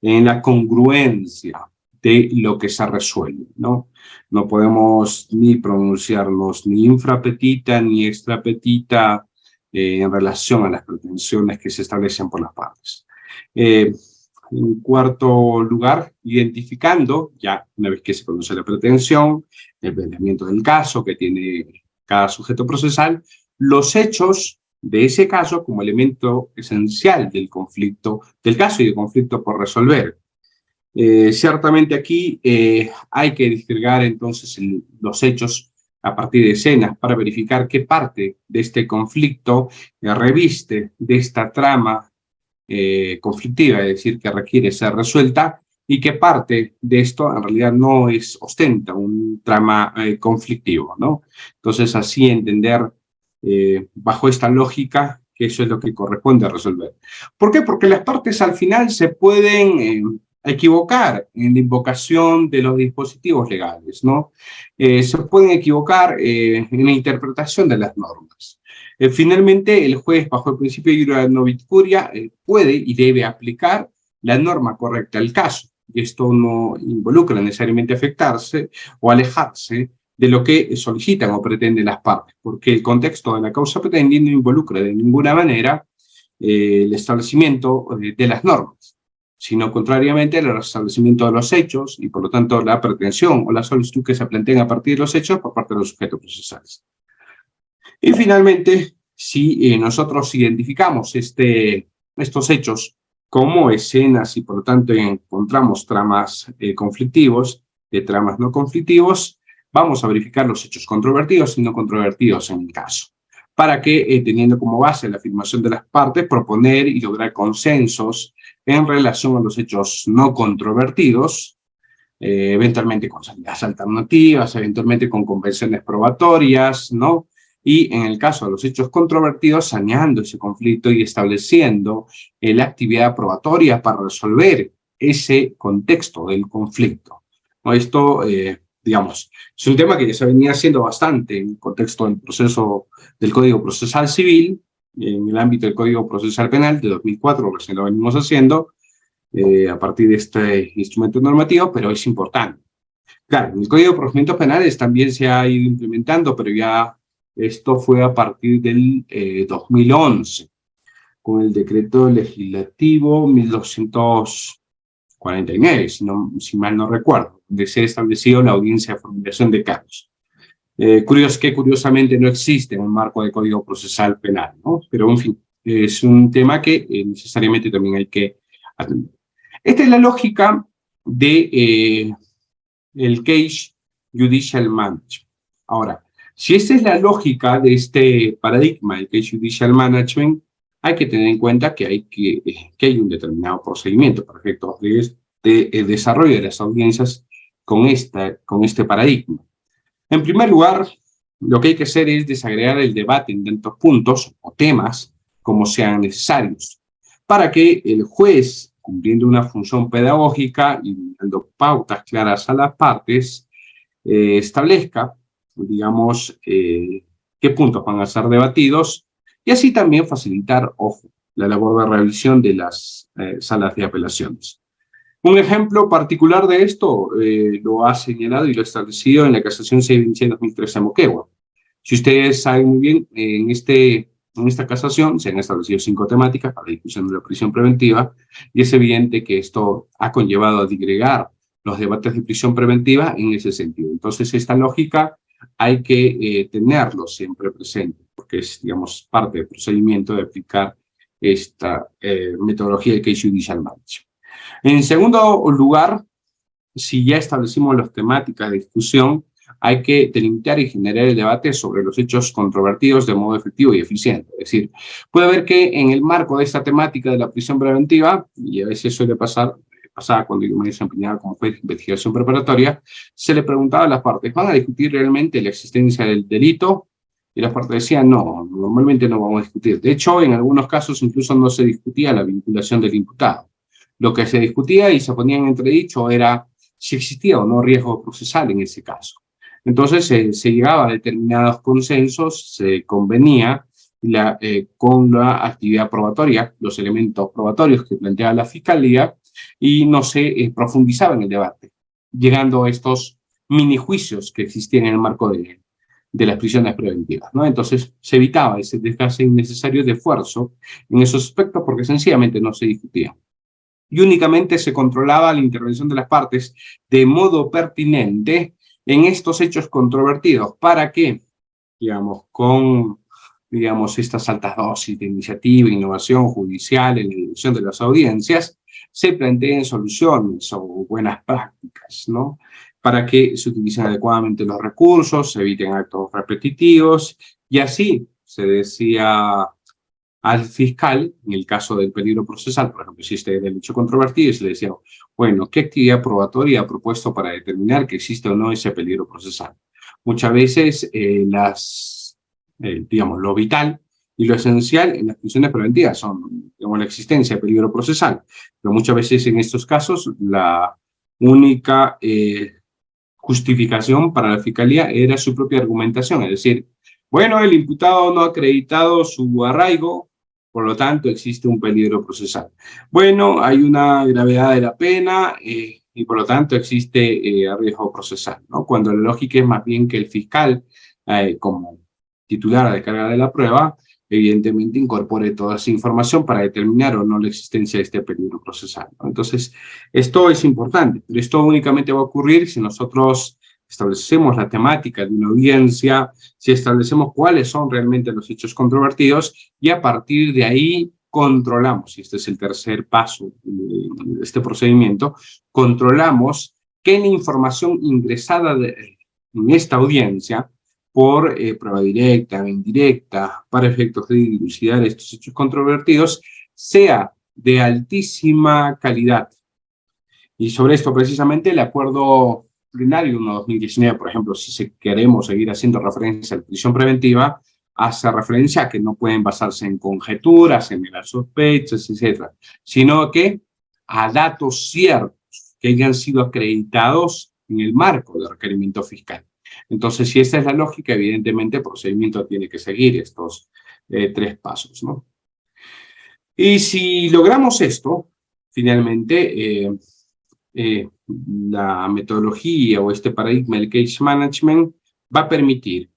A: en la congruencia de lo que se resuelve, ¿no? No podemos ni pronunciarnos ni infrapetita ni extrapetita en relación a las pretensiones que se establecen por las partes. En cuarto lugar, identificando, ya una vez que se conoce la pretensión, el planteamiento del caso que tiene cada sujeto procesal, los hechos de ese caso como elemento esencial del conflicto, del caso y del conflicto por resolver. Ciertamente aquí hay que disgregar entonces los hechos a partir de escenas para verificar qué parte de este conflicto reviste de esta trama conflictiva, es decir, que requiere ser resuelta, y qué parte de esto en realidad no ostenta un trama conflictivo, ¿no? Entonces, así entender bajo esta lógica que eso es lo que corresponde resolver. ¿Por qué? Porque las partes al final se pueden equivocar en la invocación de los dispositivos legales, ¿no? Se pueden equivocar en la interpretación de las normas. Finalmente, el juez, bajo el principio de iura novit curia, puede y debe aplicar la norma correcta al caso. Y esto no involucra necesariamente afectarse o alejarse de lo que solicitan o pretenden las partes, porque el contexto de la causa petendi no involucra de ninguna manera el establecimiento de las normas, sino contrariamente el establecimiento de los hechos y por lo tanto la pretensión o la solicitud que se planteen a partir de los hechos por parte de los sujetos procesales. Y finalmente, si nosotros identificamos estos hechos como escenas y por lo tanto encontramos tramas conflictivos, de tramas no conflictivos, vamos a verificar los hechos controvertidos y no controvertidos en el caso, para que, teniendo como base la afirmación de las partes, proponer y lograr consensos en relación a los hechos no controvertidos, eventualmente con salidas alternativas, eventualmente con convenciones probatorias, ¿no? Y en el caso de los hechos controvertidos, saneando ese conflicto y estableciendo la actividad probatoria para resolver ese contexto del conflicto, ¿no? Esto, digamos, es un tema que ya se venía haciendo bastante en el contexto del proceso del Código Procesal Civil, en el ámbito del Código Procesal Penal de 2004, recién lo venimos haciendo, a partir de este instrumento normativo, pero es importante. Claro, en el Código de Procedimientos Penales también se ha ido implementando, pero ya esto fue a partir del 2011, con el decreto legislativo 1249, si mal no recuerdo, donde se ha establecido la audiencia de formulación de cargos. Curiosamente no existe en el marco del Código Procesal Penal, ¿no? Pero en fin, es un tema que necesariamente también hay que atender. Esta es la lógica de el Case Judicial Management. Ahora, si esta es la lógica de este paradigma, el Case Judicial Management, hay que tener en cuenta que hay un determinado procedimiento para efectos de desarrollo de las audiencias con este paradigma. En primer lugar, lo que hay que hacer es desagregar el debate en tantos puntos o temas como sean necesarios, para que el juez, cumpliendo una función pedagógica y dando pautas claras a las partes, establezca, digamos, qué puntos van a ser debatidos y así también facilitar, ojo, la labor de revisión de las salas de apelaciones. Un ejemplo particular de esto lo ha señalado y lo ha establecido en la casación C-2013 a Moquegua. Si ustedes saben muy bien, en esta casación se han establecido 5 temáticas para la discusión de la prisión preventiva y es evidente que esto ha conllevado a digregar los debates de prisión preventiva en ese sentido. Entonces, esta lógica hay que tenerlo siempre presente, porque es, digamos, parte del procedimiento de aplicar esta metodología de Case Judicial Management. En segundo lugar, si ya establecimos las temáticas de discusión, hay que delimitar y generar el debate sobre los hechos controvertidos de modo efectivo y eficiente. Es decir, puede haber que en el marco de esta temática de la prisión preventiva, y a veces suele pasaba cuando yo me desempeñaba como juez de investigación preparatoria, se le preguntaba a las partes, ¿van a discutir realmente la existencia del delito? Y las partes decían, no, normalmente no vamos a discutir. De hecho, en algunos casos incluso no se discutía la vinculación del imputado. Lo que se discutía y se ponía en entredicho era si existía o no riesgo procesal en ese caso. Entonces se llegaba a determinados consensos, se convenía con la actividad probatoria, los elementos probatorios que planteaba la Fiscalía y no se profundizaba en el debate, llegando a estos mini juicios que existían en el marco de las prisiones preventivas, ¿no? Entonces se evitaba ese desgaste innecesario de esfuerzo en esos aspectos porque sencillamente no se discutía. Y únicamente se controlaba la intervención de las partes de modo pertinente en estos hechos controvertidos. ¿Para qué? Digamos, con estas altas dosis de iniciativa, innovación judicial en la dirección de las audiencias, se planteen soluciones o buenas prácticas, ¿no? Para que se utilicen adecuadamente los recursos, se eviten actos repetitivos, y así se decía al fiscal, en el caso del peligro procesal, por ejemplo, si existe derecho controvertido, y se le decía, bueno, ¿qué actividad probatoria ha propuesto para determinar que existe o no ese peligro procesal? Muchas veces digamos, lo vital y lo esencial en las prisiones preventivas son, digamos, la existencia de peligro procesal, pero muchas veces en estos casos la única justificación para la fiscalía era su propia argumentación, es decir, bueno, el imputado no ha acreditado su arraigo, por lo tanto existe un peligro procesal. Bueno, hay una gravedad de la pena y por lo tanto existe riesgo procesal, ¿no? Cuando la lógica es más bien que el fiscal, como titular a descarga de la prueba, evidentemente incorpore toda esa información para determinar o no la existencia de este peligro procesal, ¿no? Entonces, esto es importante, pero esto únicamente va a ocurrir si nosotros establecemos la temática de una audiencia, si establecemos cuáles son realmente los hechos controvertidos y a partir de ahí controlamos, y este es el tercer paso de este procedimiento, controlamos que la información ingresada en esta audiencia por prueba directa o indirecta para efectos de dilucidar estos hechos controvertidos sea de altísima calidad. Y sobre esto precisamente el acuerdo plenario 1/2019, por ejemplo, si queremos seguir haciendo referencia a la prisión preventiva, hace referencia a que no pueden basarse en conjeturas, en meras sospechas, etcétera, sino que a datos ciertos que hayan sido acreditados en el marco del requerimiento fiscal. Entonces, si esta es la lógica, evidentemente el procedimiento tiene que seguir estos tres pasos, ¿no? Y si logramos esto, finalmente, la metodología o este paradigma del case management va a permitir,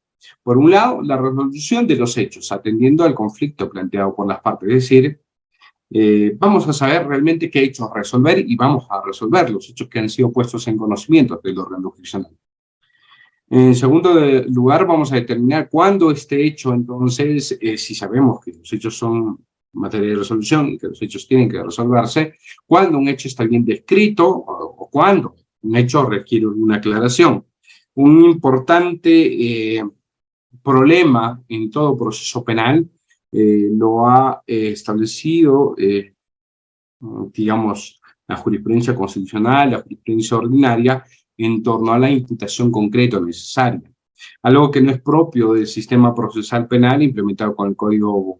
A: por un lado, la resolución de los hechos, atendiendo al conflicto planteado por las partes. Es decir, vamos a saber realmente qué hechos resolver y vamos a resolver los hechos que han sido puestos en conocimiento del órgano jurisdiccional. En segundo lugar, vamos a determinar cuándo este hecho, entonces, si sabemos que los hechos son materia de resolución y que los hechos tienen que resolverse, cuándo un hecho está bien descrito o cuándo un hecho requiere una aclaración. Un importante problema en todo proceso penal lo ha establecido, digamos, la jurisprudencia constitucional, la jurisprudencia ordinaria, en torno a la imputación concreta necesaria. Algo que no es propio del sistema procesal penal implementado con el Código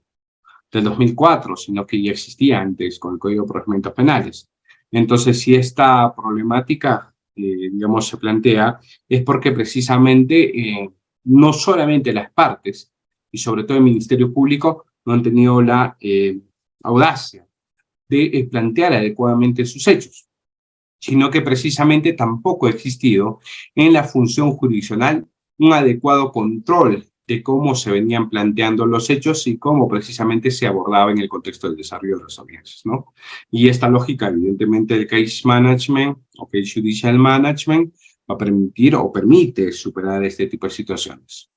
A: del 2004, sino que ya existía antes con el Código de Procedimientos Penales. Entonces, si esta problemática, digamos, se plantea, es porque precisamente no solamente las partes, y sobre todo el Ministerio Público, no han tenido la audacia de plantear adecuadamente sus hechos, sino que precisamente tampoco ha existido en la función jurisdiccional un adecuado control de cómo se venían planteando los hechos y cómo precisamente se abordaba en el contexto del desarrollo de las audiencias, ¿no? Y esta lógica, evidentemente, del case management o case judicial management va a permitir o permite superar este tipo de situaciones.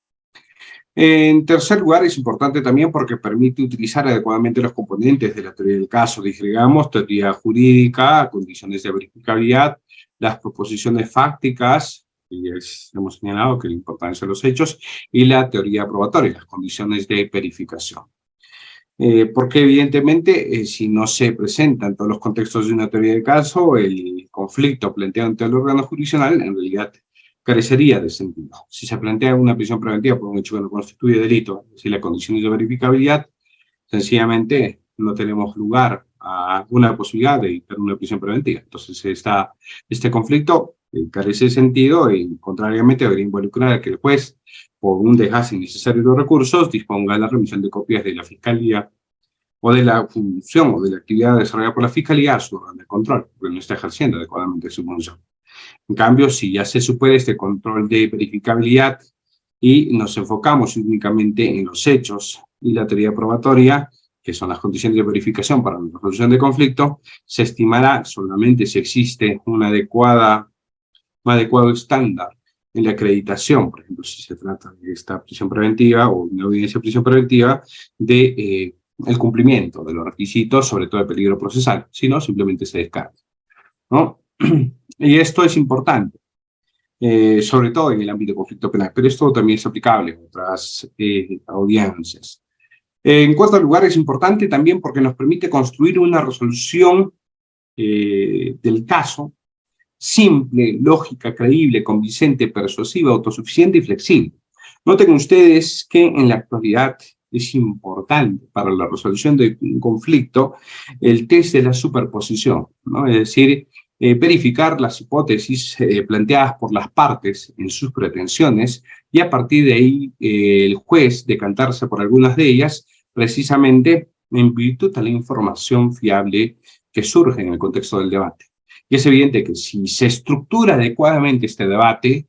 A: En tercer lugar, es importante también porque permite utilizar adecuadamente los componentes de la teoría del caso, digamos, teoría jurídica, condiciones de verificabilidad, las proposiciones fácticas, y hemos señalado que la importancia de los hechos, y la teoría probatoria, las condiciones de verificación. Porque evidentemente, si no se presenta en todos los contextos de una teoría del caso, el conflicto planteado ante el órgano jurisdiccional, en realidad, carecería de sentido. Si se plantea una prisión preventiva por un hecho que no constituye delito, es decir, las condiciones de verificabilidad, sencillamente no tenemos lugar a una posibilidad de dictar una prisión preventiva. Entonces, este conflicto carece de sentido y, contrariamente, debería involucrar a que el juez, por un desgaste innecesario de los recursos, disponga de la remisión de copias de la Fiscalía o de la función o de la actividad desarrollada por la Fiscalía a su órgano de control, porque no está ejerciendo adecuadamente su función. En cambio, si ya se supera este control de verificabilidad y nos enfocamos únicamente en los hechos y la teoría probatoria, que son las condiciones de verificación para la resolución de conflicto, se estimará solamente si existe un adecuado estándar en la acreditación, por ejemplo, si se trata de esta prisión preventiva o una audiencia de prisión preventiva, de el cumplimiento de los requisitos, sobre todo de peligro procesal, si no, simplemente se descarta, ¿no? Y esto es importante, sobre todo en el ámbito de conflicto penal, pero esto también es aplicable en otras audiencias. En cuarto lugar, es importante también porque nos permite construir una resolución del caso simple, lógica, creíble, convincente, persuasiva, autosuficiente y flexible. Noten ustedes que en la actualidad es importante para la resolución de un conflicto el test de la superposición, ¿no? Es decir, verificar las hipótesis planteadas por las partes en sus pretensiones y a partir de ahí el juez decantarse por algunas de ellas precisamente en virtud de la información fiable que surge en el contexto del debate. Y es evidente que si se estructura adecuadamente este debate,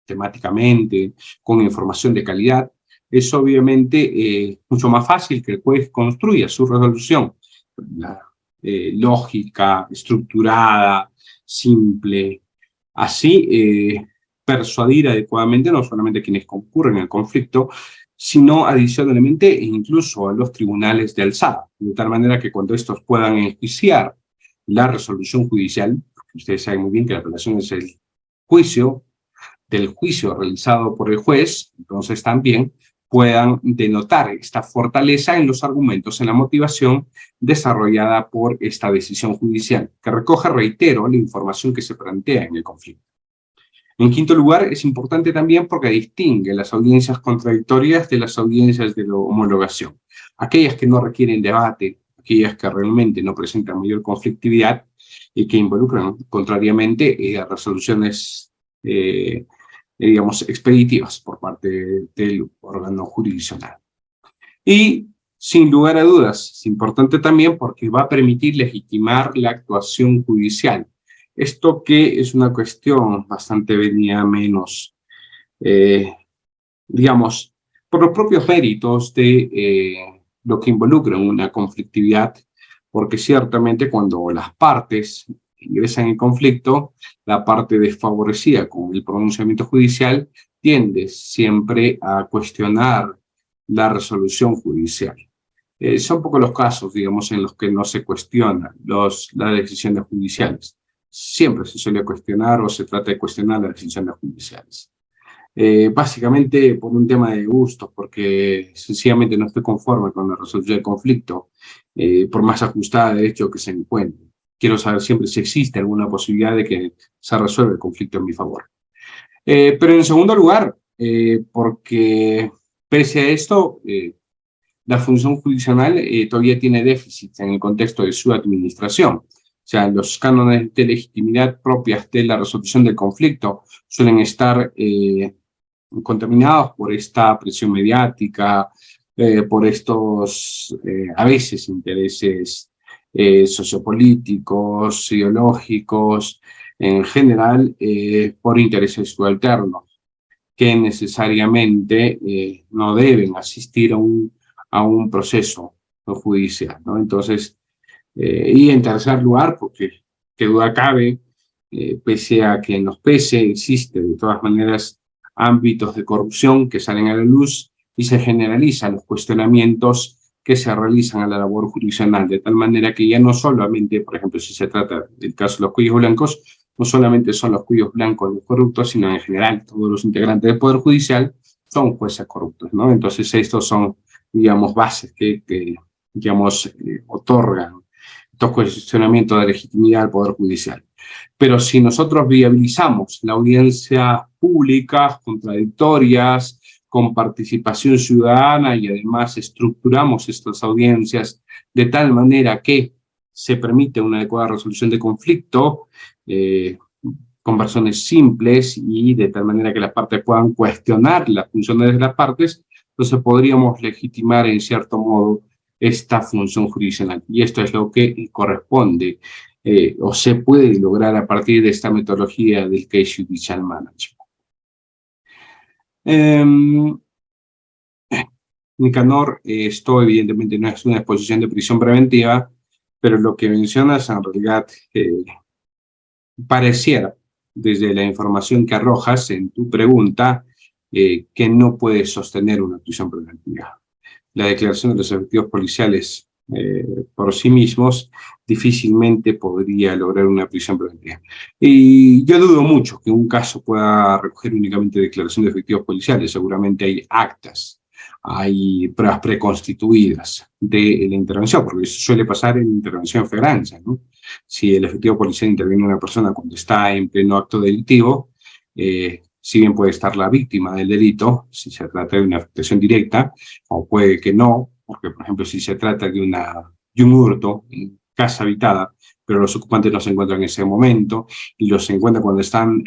A: temáticamente, con información de calidad, es obviamente mucho más fácil que el juez construya su resolución. Lógica, estructurada, simple, así persuadir adecuadamente no solamente a quienes concurren al conflicto, sino adicionalmente incluso a los tribunales de alzada, de tal manera que cuando estos puedan enjuiciar la resolución judicial, porque ustedes saben muy bien que la apelación es el juicio del juicio realizado por el juez, entonces también puedan denotar esta fortaleza en los argumentos, en la motivación desarrollada por esta decisión judicial, que recoge, reitero, la información que se plantea en el conflicto. En quinto lugar, es importante también porque distingue las audiencias contradictorias de las audiencias de la homologación. Aquellas que no requieren debate, aquellas que realmente no presentan mayor conflictividad y que involucran, contrariamente, resoluciones, digamos, expeditivas por parte del órgano jurisdiccional. Y, sin lugar a dudas, es importante también porque va a permitir legitimar la actuación judicial. Esto que es una cuestión bastante venida menos, digamos, por los propios méritos de lo que involucra una conflictividad, porque ciertamente cuando las partes ingresan en conflicto, la parte desfavorecida con el pronunciamiento judicial tiende siempre a cuestionar la resolución judicial. Son pocos los casos, digamos, en los que no se cuestionan las decisiones judiciales. Siempre se suele cuestionar o se trata de cuestionar las decisiones judiciales. Básicamente por un tema de gustos, porque sencillamente no estoy conforme con la resolución del conflicto, por más ajustada de hecho que se encuentre. Quiero saber siempre si existe alguna posibilidad de que se resuelva el conflicto en mi favor. Pero en segundo lugar, porque pese a esto, la función judicial todavía tiene déficits en el contexto de su administración. O sea, los cánones de legitimidad propias de la resolución del conflicto suelen estar contaminados por esta presión mediática, por estos, a veces, intereses sociopolíticos, ideológicos, en general, por intereses subalternos, que necesariamente no deben asistir a un proceso judicial, ¿no? Entonces, y en tercer lugar, porque qué duda cabe, pese a que nos pese, existe de todas maneras ámbitos de corrupción que salen a la luz y se generalizan los cuestionamientos que se realizan a la labor jurisdiccional, de tal manera que ya no solamente, por ejemplo, si se trata del caso de los cuellos blancos, no solamente son los cuellos blancos los corruptos, sino en general todos los integrantes del Poder Judicial son jueces corruptos, ¿no? Entonces estos son, digamos, bases que digamos, otorgan estos cuestionamientos de legitimidad al Poder Judicial. Pero si nosotros viabilizamos la audiencia pública, contradictorias, con participación ciudadana y además estructuramos estas audiencias de tal manera que se permite una adecuada resolución de conflicto, con versiones simples y de tal manera que las partes puedan cuestionar las funciones de las partes, entonces podríamos legitimar en cierto modo esta función jurisdiccional. Y esto es lo que corresponde o se puede lograr a partir de esta metodología del Case Judicial Management. Nicanor, esto evidentemente no es una exposición de prisión preventiva, pero lo que mencionas en realidad pareciera, desde la información que arrojas en tu pregunta, que no puede sostener una prisión preventiva. La declaración de los efectivos policiales por sí mismos difícilmente podría lograr una prisión preventiva. Y yo dudo mucho que un caso pueda recoger únicamente declaración de efectivos policiales. Seguramente hay actas, hay pruebas preconstituidas de la intervención, porque eso suele pasar en intervención flagrancia, ¿no? Si el efectivo policial interviene en una persona cuando está en pleno acto delictivo, si bien puede estar la víctima del delito, si se trata de una afectación directa, o puede que no, porque por ejemplo si se trata de un hurto en casa habitada, pero los ocupantes no se encuentran en ese momento, y los encuentran cuando están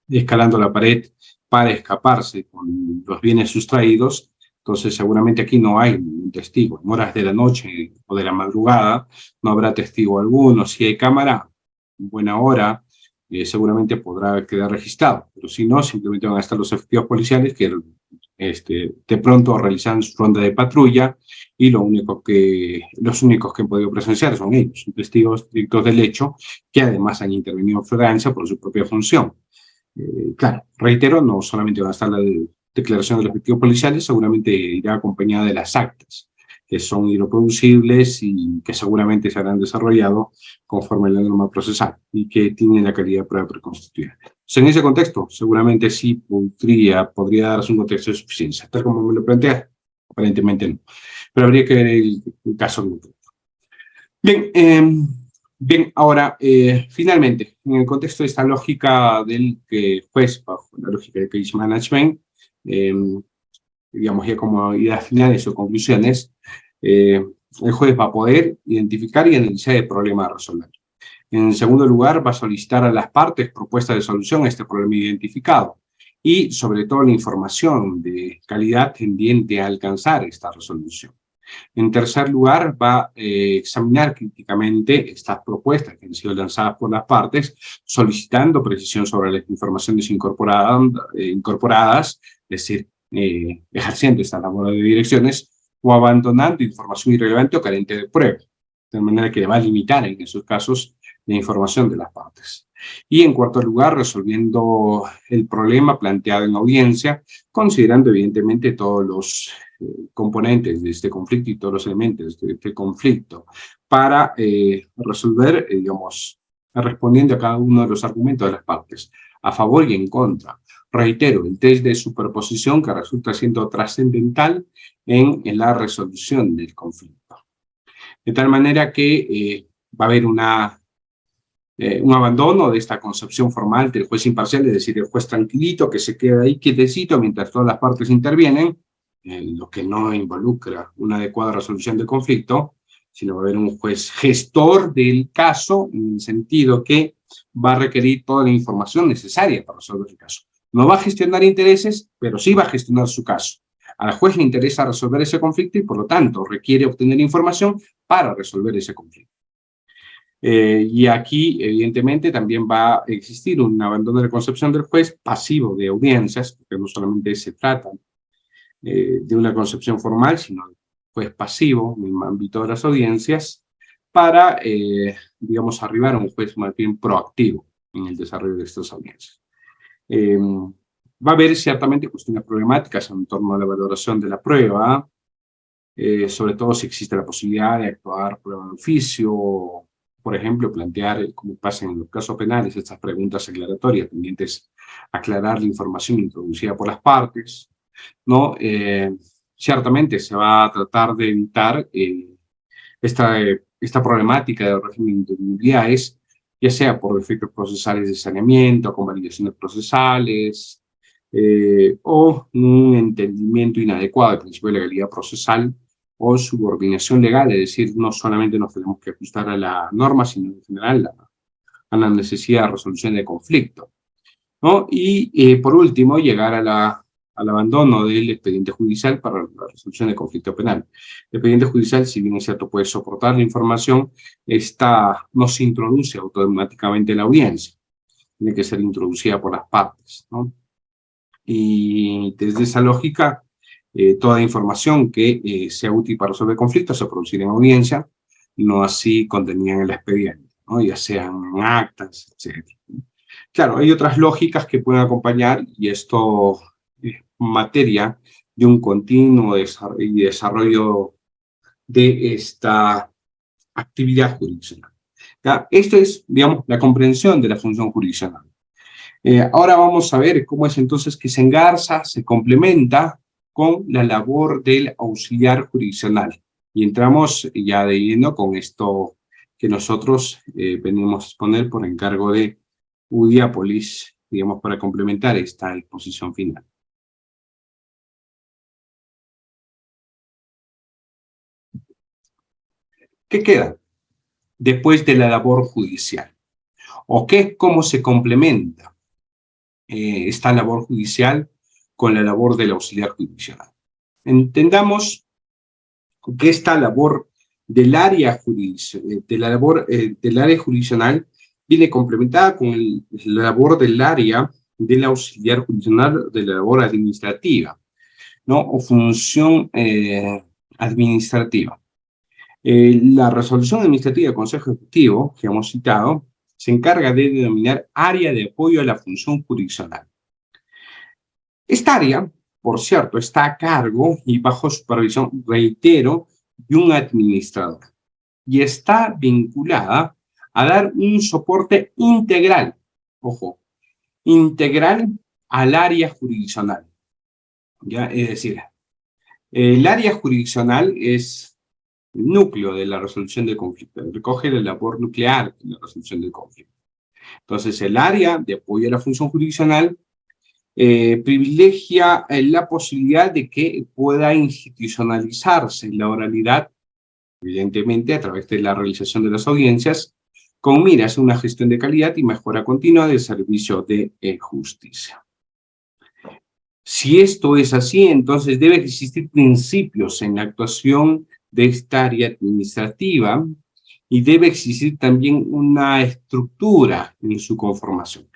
A: escalando la pared para escaparse con los bienes sustraídos, entonces seguramente aquí no hay un testigo. En horas de la noche o de la madrugada no habrá testigo alguno. Si hay cámara, en buena hora, seguramente podrá quedar registrado, pero si no, simplemente van a estar los efectivos policiales que de pronto realizan su ronda de patrulla y los únicos que han podido presenciar son ellos, testigos directos del hecho, que además han intervenido en flagrancia por su propia función. Claro, reitero, no solamente va a estar la declaración de los efectivos policiales, seguramente irá acompañada de las actas. que son irreproducibles y que seguramente se habrán desarrollado conforme a la norma procesal y que tienen la calidad de prueba preconstituida. Entonces, en ese contexto, seguramente sí podría darse un contexto de suficiencia, tal como me lo plantea. Aparentemente no, pero habría que ver el caso concreto. Bien, ahora, finalmente, en el contexto de esta lógica del juez, bajo la lógica del case management, digamos ya como ideas finales o conclusiones, el juez va a poder identificar y analizar el problema a resolver. En segundo lugar, va a solicitar a las partes propuestas de solución a este problema identificado y, sobre todo, la información de calidad tendiente a alcanzar esta resolución. En tercer lugar, va a examinar críticamente estas propuestas que han sido lanzadas por las partes, solicitando precisión sobre las informaciones incorporadas, es decir, ejerciendo esta labor de direcciones o abandonando información irrelevante o carente de prueba, de manera que va a limitar en esos casos la información de las partes. Y en cuarto lugar, resolviendo el problema planteado en audiencia, considerando evidentemente todos los componentes de este conflicto y todos los elementos de este conflicto para resolver, digamos, respondiendo a cada uno de los argumentos de las partes, a favor y en contra. Reitero, el test de superposición que resulta siendo trascendental en la resolución del conflicto. De tal manera que va a haber un abandono de esta concepción formal del juez imparcial, es decir, el juez tranquilito que se queda ahí quietecito mientras todas las partes intervienen, lo que no involucra una adecuada resolución del conflicto, sino va a haber un juez gestor del caso, en el sentido que va a requerir toda la información necesaria para resolver el caso. No va a gestionar intereses, pero sí va a gestionar su caso. Al juez le interesa resolver ese conflicto y, por lo tanto, requiere obtener información para resolver ese conflicto. Y aquí, evidentemente, también va a existir un abandono de la concepción del juez pasivo de audiencias, porque no solamente se trata de una concepción formal, sino de juez pasivo en el ámbito de las audiencias, para, digamos, arribar a un juez más bien proactivo en el desarrollo de estas audiencias. Va a haber ciertamente cuestiones problemáticas en torno a la valoración de la prueba, sobre todo si existe la posibilidad de actuar prueba de oficio, por ejemplo, plantear, como pasa en los casos penales, estas preguntas aclaratorias tendientes a aclarar la información introducida por las partes, ¿no? Ciertamente se va a tratar de evitar esta problemática de régimen de indemnidades, ya sea por defectos procesales de saneamiento, convalidaciones procesales, o un entendimiento inadecuado del principio de legalidad procesal o subordinación legal, es decir, no solamente nos tenemos que ajustar a la norma, sino en general a la necesidad de resolución de conflicto, ¿no? Y por último, llegar al abandono del expediente judicial para la resolución de conflicto penal. El expediente judicial, si bien es cierto, puede soportar la información, no se introduce automáticamente en la audiencia, tiene que ser introducida por las partes, ¿no? Y desde esa lógica, toda información que sea útil para resolver conflictos se producirá en audiencia, no así contenida en el expediente, ¿no? Ya sean actas, etc. Claro, hay otras lógicas que pueden acompañar y esto es materia de un continuo desarrollo de esta actividad jurisdiccional. ¿Ya? Esto es, digamos, la comprensión de la función jurisdiccional. Ahora vamos a ver cómo es entonces que se engarza, se complementa con la labor del auxiliar jurisdiccional. Y entramos ya de lleno con esto que nosotros venimos a exponer por encargo de Udiápolis, digamos, para complementar esta exposición final. ¿Qué queda después de la labor judicial? ¿O cómo se complementa esta labor judicial con la labor del auxiliar jurisdiccional? Entendamos que esta labor del área jurisdiccional viene complementada con la labor del área del auxiliar jurisdiccional de la labor administrativa, ¿no? O función administrativa. La resolución administrativa del Consejo Ejecutivo, que hemos citado, se encarga de denominar área de apoyo a la función jurisdiccional. Esta área, por cierto, está a cargo y bajo supervisión, reitero, y un administrador, y está vinculada a dar un soporte integral, ojo, integral al área jurisdiccional. ¿Ya? Es decir, el área jurisdiccional es el núcleo de la resolución de conflictos, recoge la labor nuclear de la resolución del conflicto. Entonces, el área de apoyo a la función jurisdiccional privilegia la posibilidad de que pueda institucionalizarse la oralidad, evidentemente a través de la realización de las audiencias, con miras a una gestión de calidad y mejora continua del servicio de justicia. Si esto es así, entonces debe existir principios en la actuación de esta área administrativa y debe existir también una estructura en su conformación.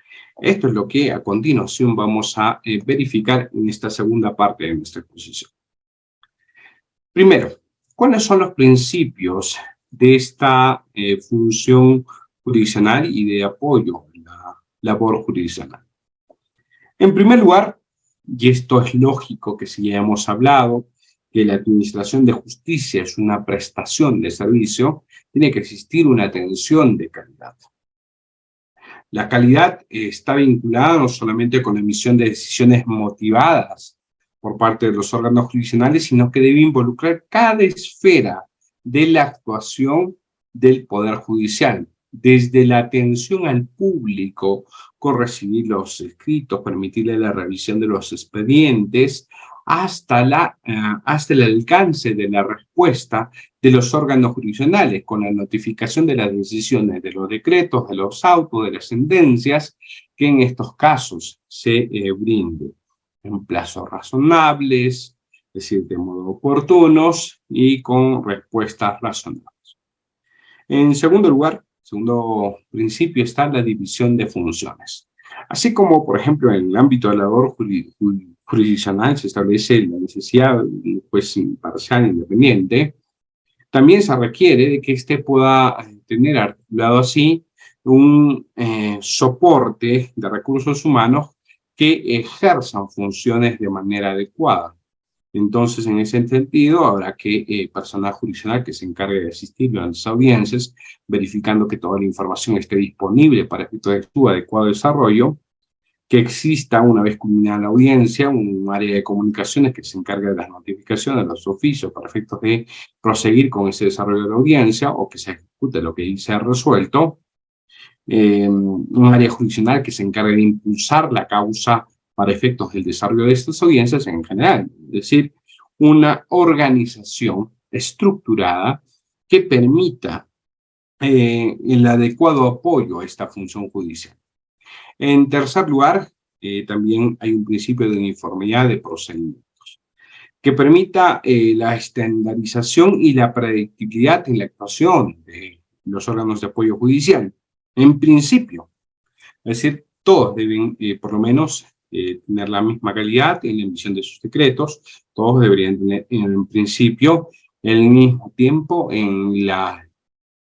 A: Esto es lo que a continuación vamos a verificar en esta segunda parte de nuestra exposición. Primero, ¿cuáles son los principios de esta función jurisdiccional y de apoyo a la labor jurisdiccional? En primer lugar, y esto es lógico que si ya hemos hablado, que la administración de justicia es una prestación de servicio, tiene que existir una atención de calidad. La calidad está vinculada no solamente con la emisión de decisiones motivadas por parte de los órganos jurisdiccionales, sino que debe involucrar cada esfera de la actuación del Poder Judicial, desde la atención al público, con recibir los escritos, permitirle la revisión de los expedientes, hasta el alcance de la respuesta de los órganos jurisdiccionales, con la notificación de las decisiones de los decretos, de los autos, de las sentencias, que en estos casos se brinde en plazos razonables, es decir, de modo oportunos y con respuestas razonables. En segundo lugar, segundo principio, está la división de funciones. Así como, por ejemplo, en el ámbito de la labor jurisdiccional se establece la necesidad de un juez imparcial e independiente, también se requiere de que éste pueda tener articulado así un soporte de recursos humanos que ejerzan funciones de manera adecuada. Entonces, en ese sentido, habrá que personal jurisdiccional que se encargue de asistir a las audiencias, verificando que toda la información esté disponible para efectos de su adecuado desarrollo, que exista, una vez culminada la audiencia, un área de comunicaciones que se encargue de las notificaciones, de los oficios, para efectos de proseguir con ese desarrollo de la audiencia, o que se ejecute lo que se ha resuelto, un área jurisdiccional que se encargue de impulsar la causa para efectos del desarrollo de estas audiencias en general, es decir, una organización estructurada que permita el adecuado apoyo a esta función judicial. En tercer lugar, también hay un principio de uniformidad de procedimientos que permita la estandarización y la predictibilidad en la actuación de los órganos de apoyo judicial. En principio, es decir, todos deben, por lo menos, tener la misma calidad en la emisión de sus decretos, todos deberían tener, en principio, el mismo tiempo en la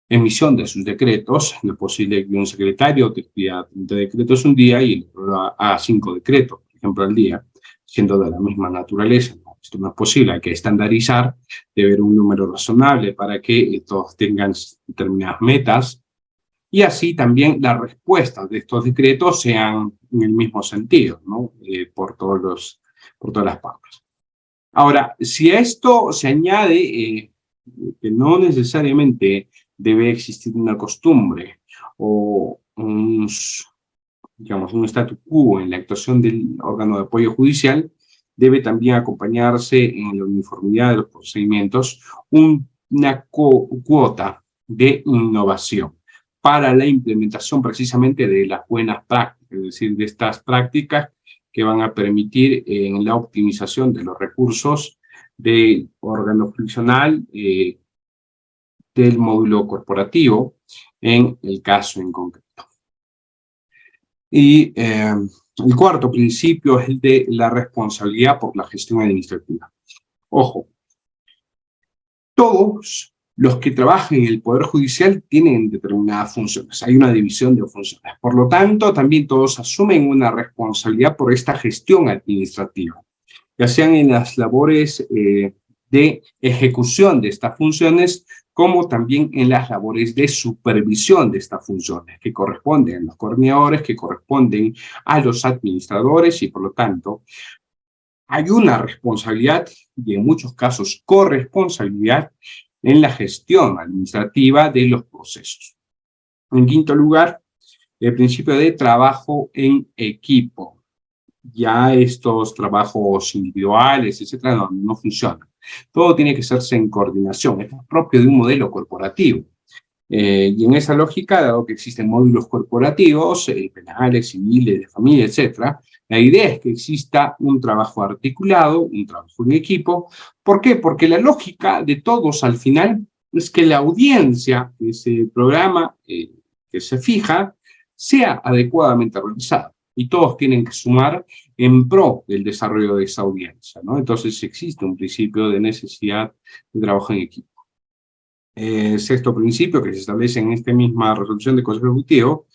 A: emisión de sus decretos. No es posible que un secretario te pida 30 decretos un día y el otro haga 5 decretos, por ejemplo, al día, siendo de la misma naturaleza. No, esto no es posible, hay que estandarizar, debe haber un número razonable para que todos tengan determinadas metas, y así también las respuestas de estos decretos sean en el mismo sentido, ¿no? Por todas las partes. Ahora, si a esto se añade que no necesariamente debe existir una costumbre o un statu quo en la actuación del órgano de apoyo judicial, debe también acompañarse en la uniformidad de los procedimientos una cuota de innovación para la implementación precisamente de las buenas prácticas, es decir, de estas prácticas que van a permitir en la optimización de los recursos del órgano jurisdiccional, del módulo corporativo, en el caso en concreto. Y el cuarto principio es el de la responsabilidad por la gestión administrativa. Ojo, todos los que trabajan en el Poder Judicial tienen determinadas funciones, hay una división de funciones. Por lo tanto, también todos asumen una responsabilidad por esta gestión administrativa, ya sean en las labores de ejecución de estas funciones, como también en las labores de supervisión de estas funciones, que corresponden a los coordinadores, que corresponden a los administradores, y por lo tanto hay una responsabilidad y en muchos casos corresponsabilidad en la gestión administrativa de los procesos. En quinto lugar, el principio de trabajo en equipo. Ya estos trabajos individuales, etcétera, no funcionan. Todo tiene que hacerse en coordinación. Esto es propio de un modelo corporativo. Y en esa lógica, dado que existen módulos corporativos, penales, civiles, de familia, etcétera, la idea es que exista un trabajo articulado, un trabajo en equipo. ¿Por qué? Porque la lógica de todos al final es que la audiencia, ese programa que se fija, sea adecuadamente realizada. Y todos tienen que sumar en pro del desarrollo de esa audiencia, ¿no? Entonces existe un principio de necesidad de trabajo en equipo. Sexto principio que se establece en esta misma resolución de Consejo Ejecutivo,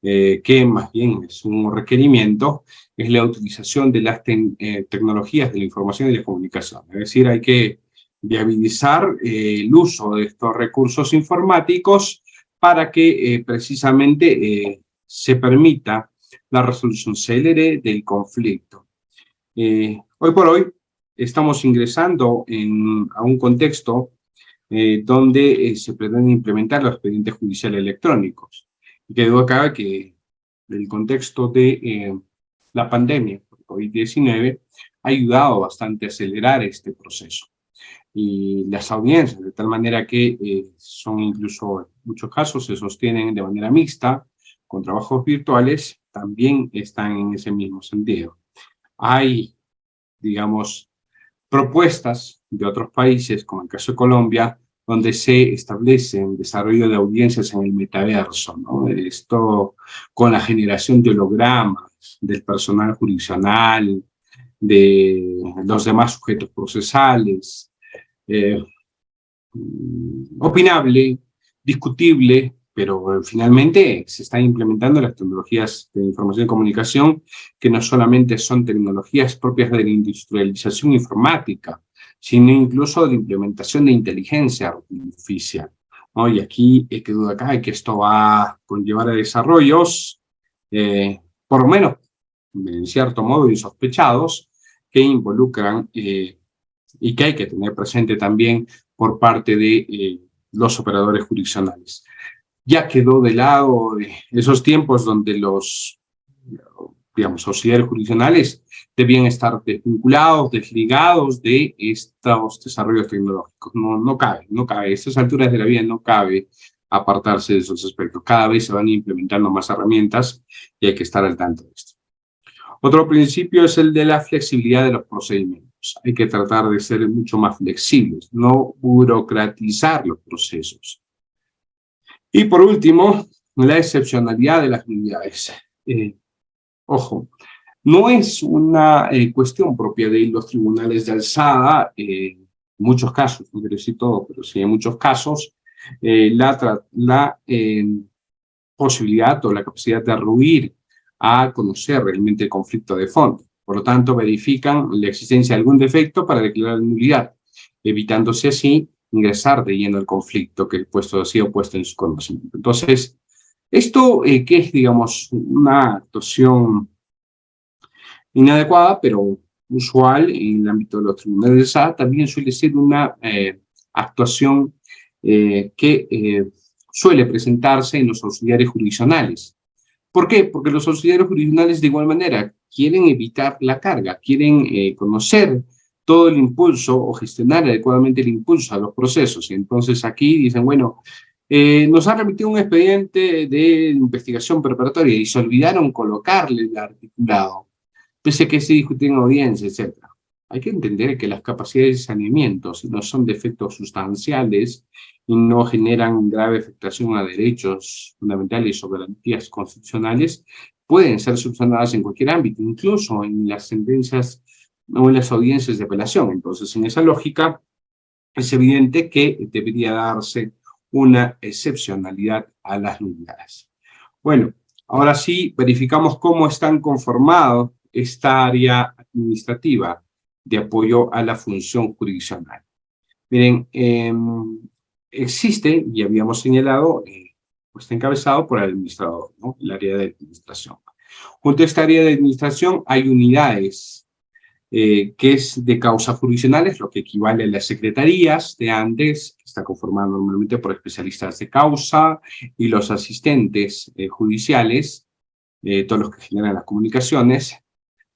A: que más bien es un requerimiento, es la utilización de las tecnologías de la información y la comunicación. Es decir, hay que viabilizar el uso de estos recursos informáticos para que precisamente se permita la resolución célere del conflicto. Hoy por hoy estamos ingresando a un contexto donde se pretende implementar los expedientes judiciales electrónicos. Y que duda cabe que el contexto de la pandemia por COVID-19 ha ayudado bastante a acelerar este proceso. Y las audiencias, de tal manera que son incluso, en muchos casos, se sostienen de manera mixta, con trabajos virtuales, también están en ese mismo sentido. Hay, digamos, propuestas de otros países, como el caso de Colombia, donde se establece el desarrollo de audiencias en el metaverso, ¿no? Esto con la generación de hologramas del personal jurisdiccional, de los demás sujetos procesales, eh, opinable, discutible, pero finalmente se están implementando las tecnologías de información y comunicación, que no solamente son tecnologías propias de la industrialización informática, sino incluso de implementación de inteligencia artificial, ¿no? Y aquí, que duda cabe que esto va a conllevar a desarrollos, por lo menos, en cierto modo, insospechados, que involucran y que hay que tener presente también por parte de los operadores jurisdiccionales. Ya quedó de lado esos tiempos donde los, digamos, auxiliares jurisdiccionales debían estar desvinculados, desligados de estos desarrollos tecnológicos. No cabe, a estas alturas de la vida no cabe apartarse de esos aspectos. Cada vez se van implementando más herramientas y hay que estar al tanto de esto. Otro principio es el de la flexibilidad de los procedimientos. Hay que tratar de ser mucho más flexibles, no burocratizar los procesos. Y por último, la excepcionalidad de las unidades. Ojo, no es una cuestión propia de los tribunales de alzada, en muchos casos, no quiero decir todo, pero sí en muchos casos, la posibilidad o la capacidad de arruir a conocer realmente el conflicto de fondo. Por lo tanto, verifican la existencia de algún defecto para declarar nulidad, evitándose así ingresar de lleno al conflicto que el puesto ha sido puesto en su conocimiento. Entonces, esto que es, digamos, una actuación inadecuada, pero usual en el ámbito de los tribunales de alzada, también suele ser una actuación que suele presentarse en los auxiliares jurisdiccionales. ¿Por qué? Porque los auxiliares jurisdiccionales de igual manera quieren evitar la carga, quieren conocer todo el impulso o gestionar adecuadamente el impulso a los procesos. Y entonces aquí dicen, bueno, nos han remitido un expediente de investigación preparatoria y se olvidaron colocarle el articulado, pese a que se discutió en audiencia, etc. Hay que entender que las capacidades de saneamiento, si no son defectos sustanciales y no generan grave afectación a derechos fundamentales o garantías constitucionales, pueden ser subsanadas en cualquier ámbito, incluso en las sentencias o en las audiencias de apelación. Entonces, en esa lógica, es evidente que debería darse una excepcionalidad a las nulidades. Bueno, ahora sí, verificamos cómo están conformados esta área administrativa de apoyo a la función jurisdiccional. Miren, existe, y habíamos señalado, pues está encabezado por el administrador, ¿no? El área de administración. Junto a esta área de administración hay unidades que es de causas jurisdiccionales, lo que equivale a las secretarías de antes, que está conformada normalmente por especialistas de causa y los asistentes judiciales, todos los que generan las comunicaciones.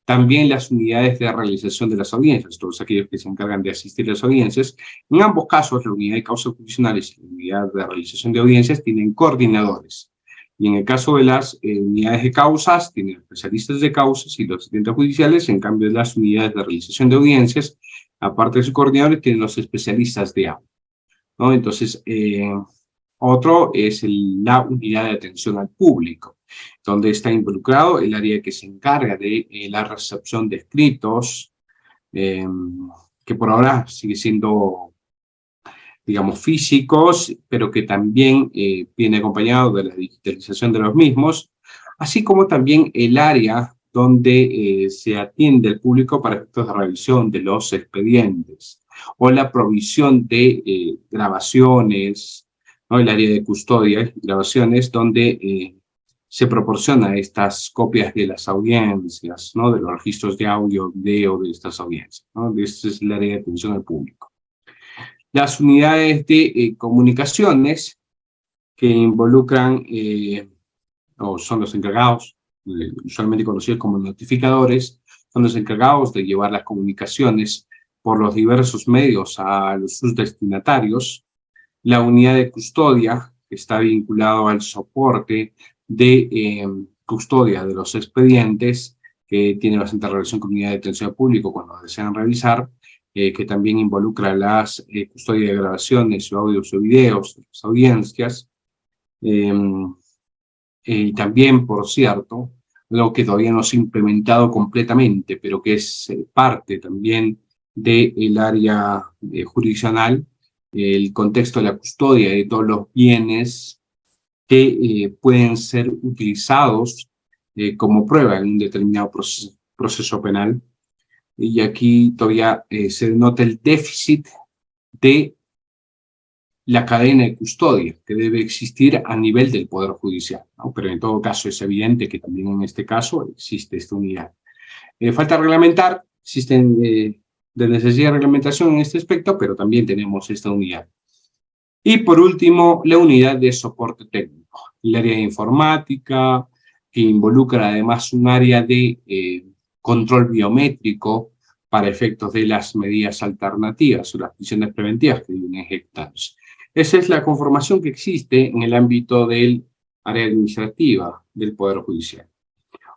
A: También las unidades de realización de las audiencias, todos aquellos que se encargan de asistir a las audiencias. En ambos casos, la unidad de causas jurisdiccionales y la unidad de realización de audiencias tienen coordinadores. Y en el caso de las unidades de causas, tienen especialistas de causas y los asistentes judiciales. En cambio, de las unidades de realización de audiencias, aparte de sus coordinadores, tienen los especialistas de AU, ¿no? Entonces, otro es la unidad de atención al público, donde está involucrado el área que se encarga de la recepción de escritos, que por ahora sigue siendo, digamos, físicos, pero que también viene acompañado de la digitalización de los mismos, así como también el área donde se atiende al público para efectos de revisión de los expedientes o la provisión de grabaciones, ¿no? El área de custodia y grabaciones donde se proporciona estas copias de las audiencias, ¿no? De los registros de audio, video de estas audiencias, ¿no? Este es el área de atención al público. Las unidades de comunicaciones que involucran o son los encargados, usualmente conocidos como notificadores, son los encargados de llevar las comunicaciones por los diversos medios a sus destinatarios. La unidad de custodia, que está vinculado al soporte de custodia de los expedientes, que tiene bastante relación con unidad de atención al público cuando desean revisar, que también involucra las custodia de grabaciones o audios o videos de las audiencias. Y también, por cierto, lo que todavía no se ha implementado completamente, pero que es parte también del área jurisdiccional, el contexto de la custodia de todos los bienes que pueden ser utilizados como prueba en un determinado proceso penal. Y aquí todavía se nota el déficit de la cadena de custodia que debe existir a nivel del Poder Judicial, ¿no? Pero en todo caso es evidente que también en este caso existe esta unidad. Falta reglamentar, existen de necesidad de reglamentación en este aspecto, pero también tenemos esta unidad. Y por último, la unidad de soporte técnico, el área de informática, que involucra además un área de control biométrico para efectos de las medidas alternativas o las prisiones preventivas que vienen ejecutándose. Esa es la conformación que existe en el ámbito del área administrativa del Poder Judicial.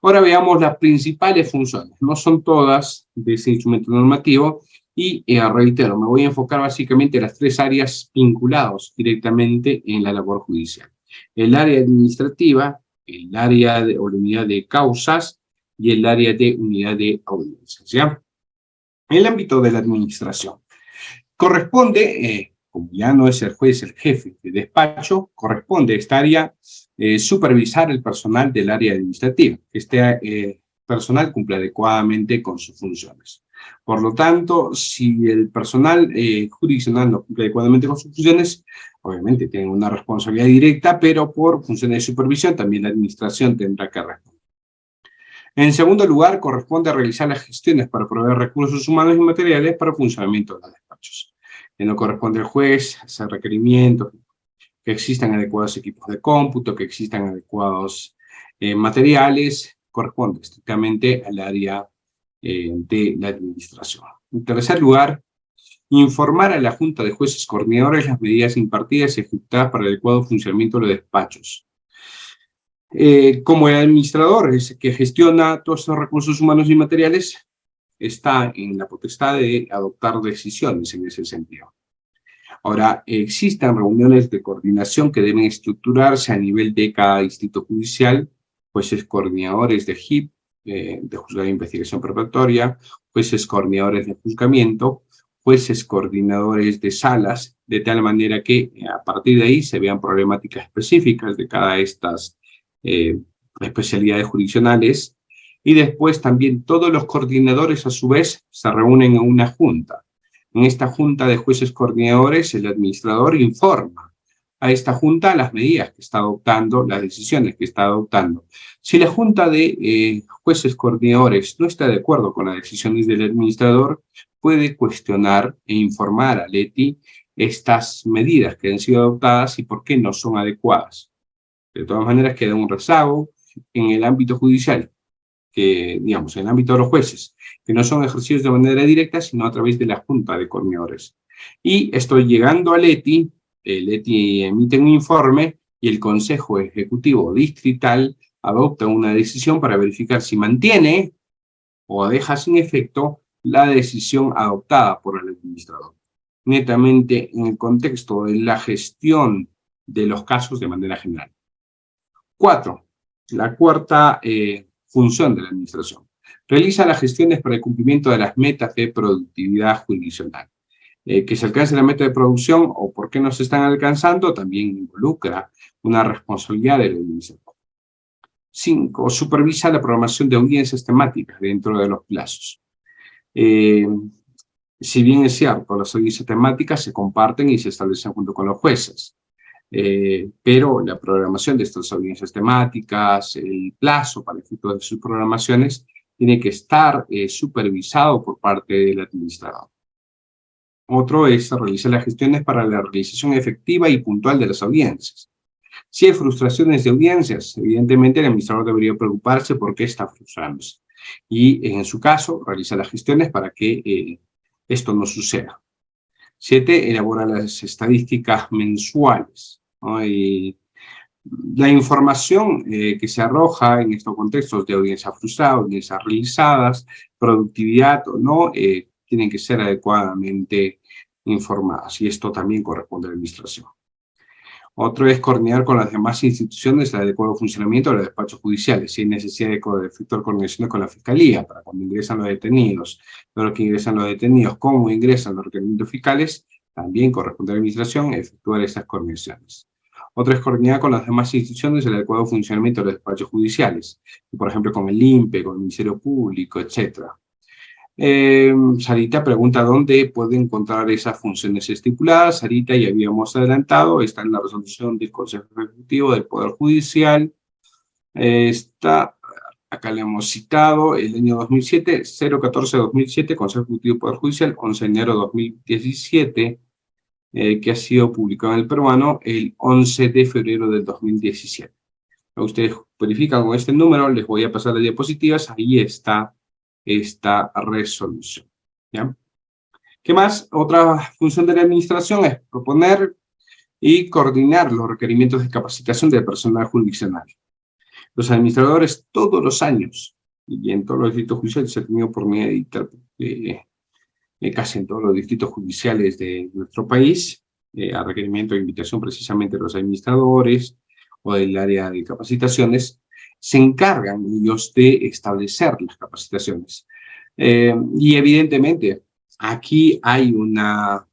A: Ahora veamos las principales funciones. No son todas de ese instrumento normativo y reitero, me voy a enfocar básicamente en las tres áreas vinculadas directamente en la labor judicial. El área administrativa, el área de o la unidad de causas y el área de unidad de audiencias, ¿ya? En el ámbito de la administración, corresponde, como ya no es el juez el jefe de despacho, corresponde a esta área supervisar el personal del área administrativa, que este personal cumple adecuadamente con sus funciones. Por lo tanto, si el personal jurisdiccional no cumple adecuadamente con sus funciones, obviamente tienen una responsabilidad directa, pero por funciones de supervisión también la administración tendrá que responder. En segundo lugar, corresponde realizar las gestiones para proveer recursos humanos y materiales para el funcionamiento de los despachos. No corresponde al juez hacer requerimientos, que existan adecuados equipos de cómputo, que existan adecuados materiales, corresponde estrictamente al área de la administración. En tercer lugar, informar a la Junta de Jueces Coordinadores las medidas impartidas y ejecutadas para el adecuado funcionamiento de los despachos. Como el administrador es que gestiona todos estos recursos humanos y materiales, está en la potestad de adoptar decisiones en ese sentido. Ahora, existen reuniones de coordinación que deben estructurarse a nivel de cada distrito judicial, jueces coordinadores de JIP, de Juzgado de Investigación Preparatoria, jueces coordinadores de juzgamiento, jueces coordinadores de salas, de tal manera que a partir de ahí se vean problemáticas específicas de cada de estas especialidades jurisdiccionales, y después también todos los coordinadores a su vez se reúnen en una junta, En esta junta de jueces coordinadores, el administrador informa a esta junta las medidas que está adoptando, las decisiones que está adoptando. Si la junta de jueces coordinadores no está de acuerdo con las decisiones del administrador, puede cuestionar e informar al ETI estas medidas que han sido adoptadas y por qué no son adecuadas. De todas maneras, queda un rezago en el ámbito judicial, que, digamos, en el ámbito de los jueces, que no son ejercidos de manera directa, sino a través de la Junta de Coordinadores. Y estoy llegando al ETI, el ETI emite un informe y el Consejo Ejecutivo Distrital adopta una decisión para verificar si mantiene o deja sin efecto la decisión adoptada por el administrador. Netamente en el contexto de la gestión de los casos de manera general. 4. La cuarta función de la administración. Realiza las gestiones para el cumplimiento de las metas de productividad jurisdiccional. Que se alcance la meta de producción o por qué no se están alcanzando también involucra una responsabilidad del administrador. 5. Supervisa la programación de audiencias temáticas dentro de los plazos. Si bien es cierto, las audiencias temáticas se comparten y se establecen junto con los jueces, pero la programación de estas audiencias temáticas, el plazo para el efecto de sus programaciones, tiene que estar supervisado por parte del administrador. Otro es realizar las gestiones para la realización efectiva y puntual de las audiencias. Si hay frustraciones de audiencias, evidentemente el administrador debería preocuparse por qué está frustrándose. Y en su caso, realiza las gestiones para que esto no suceda. 7. Elabora las estadísticas mensuales, ¿no? Y la información que se arroja en estos contextos de audiencia frustrada, audiencias realizadas, productividad o no, tienen que ser adecuadamente informadas. Y esto también corresponde a la administración. Otro es coordinar con las demás instituciones el adecuado funcionamiento de los despachos judiciales, si hay necesidad de efectuar coordinaciones con la Fiscalía para cuando ingresan los detenidos, pero que ingresan los detenidos, cómo ingresan los requerimientos fiscales, también corresponde a la administración efectuar estas coordinaciones. Otro es coordinar con las demás instituciones el adecuado funcionamiento de los despachos judiciales, por ejemplo con el INPE, con el Ministerio Público, etc. Sarita pregunta dónde puede encontrar esas funciones estipuladas. Sarita, ya habíamos adelantado, está en la resolución del Consejo Ejecutivo del Poder Judicial. Acá le hemos citado el año 2007, 014-2007, Consejo Ejecutivo del Poder Judicial, 11 de enero de 2017, que ha sido publicado en el peruano el 11 de febrero del 2017. Ustedes verifican con este número, les voy a pasar las diapositivas, ahí está esta resolución. ¿Ya? ¿Qué más? Otra función de la administración es proponer y coordinar los requerimientos de capacitación del personal jurisdiccional. Los administradores todos los años, y en todos los distritos judiciales se ha tenido por medio de casi en todos los distritos judiciales de nuestro país, a requerimiento de invitación precisamente de los administradores o del área de capacitaciones, se encargan ellos de establecer las capacitaciones. Y evidentemente, aquí hay una,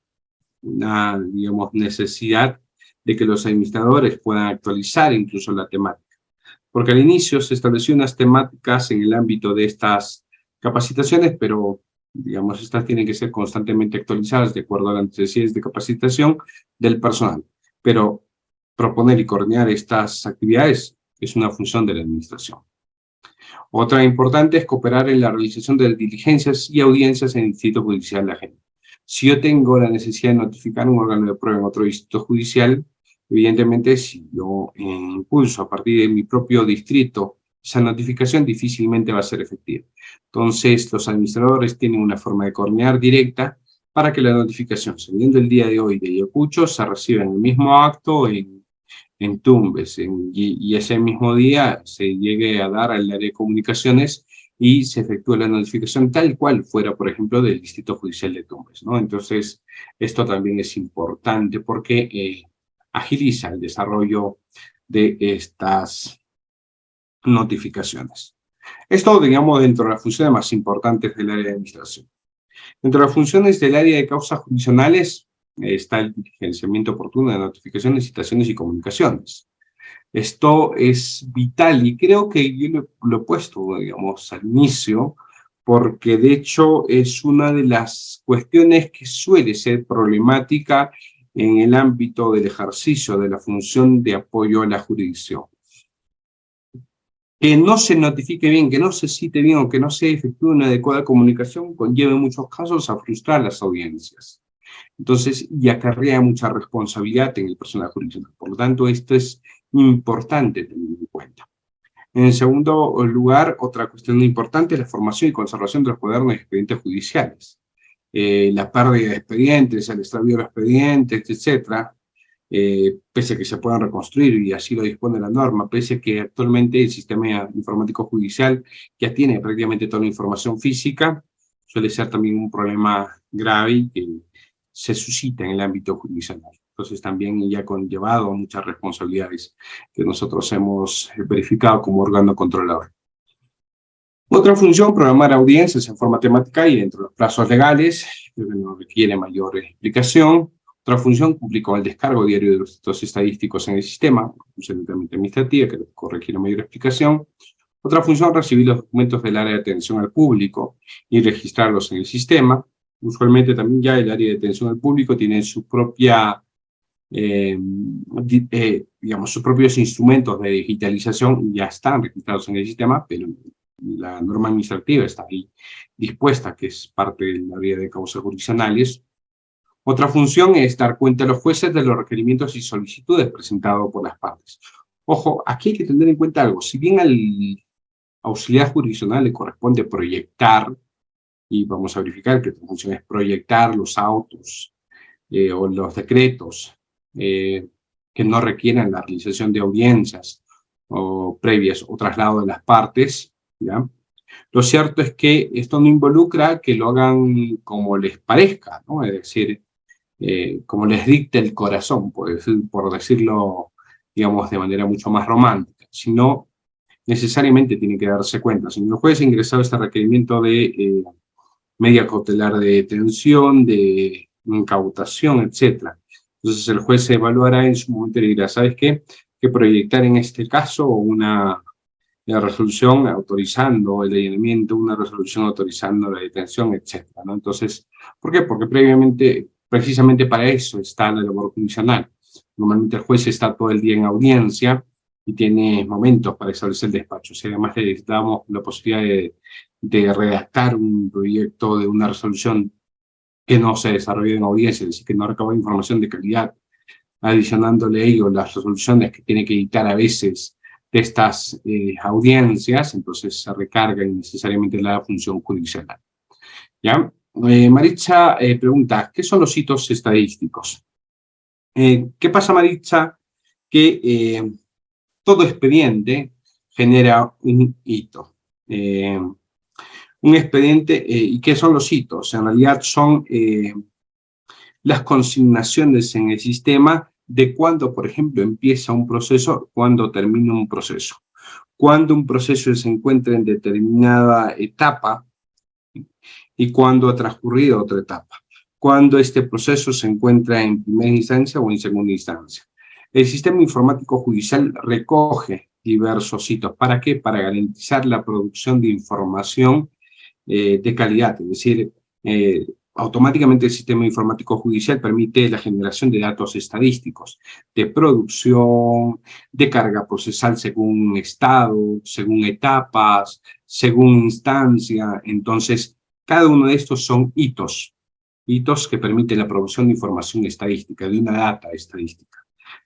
A: digamos, necesidad de que los administradores puedan actualizar incluso la temática. Porque al inicio se estableció unas temáticas en el ámbito de estas capacitaciones, pero, digamos, estas tienen que ser constantemente actualizadas de acuerdo a las necesidades de capacitación del personal. Pero proponer y coordinar estas actividades es una función de la administración. Otra importante es cooperar en la realización de diligencias y audiencias en el distrito judicial ajeno. Si yo tengo la necesidad de notificar un órgano de prueba en otro distrito judicial, evidentemente si yo impulso a partir de mi propio distrito esa notificación, difícilmente va a ser efectiva. Entonces, los administradores tienen una forma de coordinar directa para que la notificación, saliendo el día de hoy de Ayacucho, se reciba en el mismo acto en Tumbes, y ese mismo día se llegue a dar al área de comunicaciones y se efectúe la notificación tal cual fuera, por ejemplo, del Distrito Judicial de Tumbes, ¿no? Entonces, esto también es importante porque agiliza el desarrollo de estas notificaciones. Esto, digamos, dentro de las funciones más importantes del área de administración. Dentro de las funciones del área de causas jurisdiccionales está el diligenciamiento oportuno de notificaciones, citaciones y comunicaciones. Esto es vital y creo que yo lo he puesto, digamos, al inicio, porque de hecho es una de las cuestiones que suele ser problemática en el ámbito del ejercicio de la función de apoyo a la jurisdicción. Que no se notifique bien, que no se cite bien o que no se efectúe una adecuada comunicación conlleva en muchos casos a frustrar las audiencias. Entonces, y acarrea mucha responsabilidad en el personal jurisdiccional. Por lo tanto, esto es importante tener en cuenta. En segundo lugar, otra cuestión importante es la formación y conservación de los cuadernos de expedientes judiciales. La pérdida de expedientes, el extravío de expedientes, etcétera, pese a que se puedan reconstruir y así lo dispone la norma, pese a que actualmente el sistema informático judicial ya tiene prácticamente toda la información física, suele ser también un problema grave que se suscita en el ámbito judicial. Entonces también ya ha conllevado muchas responsabilidades que nosotros hemos verificado como órgano controlador. Otra función, programar audiencias en forma temática y dentro de los plazos legales, que no requiere mayor explicación. Otra función, cumplir con el descargo diario de los datos estadísticos en el sistema, función netamente administrativa que requiere mayor explicación. Otra función, recibir los documentos del área de atención al público y registrarlos en el sistema. Usualmente también ya el área de atención al público tiene su propia, digamos, sus propios instrumentos de digitalización, ya están registrados en el sistema, pero la norma administrativa está ahí dispuesta, que es parte de la vía de causas jurisdiccionales. Otra función es dar cuenta a los jueces de los requerimientos y solicitudes presentados por las partes. Ojo, aquí hay que tener en cuenta algo. Si bien al auxiliar jurisdiccional le corresponde proyectar, y vamos a verificar que la función es proyectar los autos o los decretos que no requieran la realización de audiencias o previas o traslado de las partes, ¿ya? Lo cierto es que esto no involucra que lo hagan como les parezca, ¿no? Es decir, como les dicte el corazón, por decirlo, digamos, de manera mucho más romántica, sino necesariamente tiene que darse cuenta. Si el juez ha ingresado este requerimiento de medida cautelar de detención, de incautación, etc. Entonces el juez se evaluará en su momento y dirá, ¿sabes qué? Que proyectar en este caso una resolución autorizando el allanamiento, una resolución autorizando la detención, etc. ¿no? Entonces, ¿por qué? Porque previamente, precisamente para eso está la labor judicial. Normalmente el juez está todo el día en audiencia y tiene momentos para establecer el despacho. Si además le damos la posibilidad de redactar un proyecto de una resolución que no se desarrolle en audiencia, es decir, que no recaba información de calidad, adicionándole ello las resoluciones que tiene que dictar a veces de estas audiencias, entonces se recarga innecesariamente la función judicial. ¿Ya? Maritza pregunta, ¿qué son los hitos estadísticos? ¿Qué pasa, Maritza? Que todo expediente genera un hito. Un expediente, ¿y qué son los hitos? En realidad son las consignaciones en el sistema de cuándo, por ejemplo, empieza un proceso, cuándo termina un proceso. Cuándo un proceso se encuentra en determinada etapa y cuándo ha transcurrido otra etapa. Cuándo este proceso se encuentra en primera instancia o en segunda instancia. El sistema informático judicial recoge diversos hitos. ¿Para qué? Para garantizar la producción de información de calidad, es decir, automáticamente el sistema informático judicial permite la generación de datos estadísticos, de producción, de carga procesal según estado, según etapas, según instancia. Entonces, cada uno de estos son hitos que permiten la producción de información estadística, de una data estadística.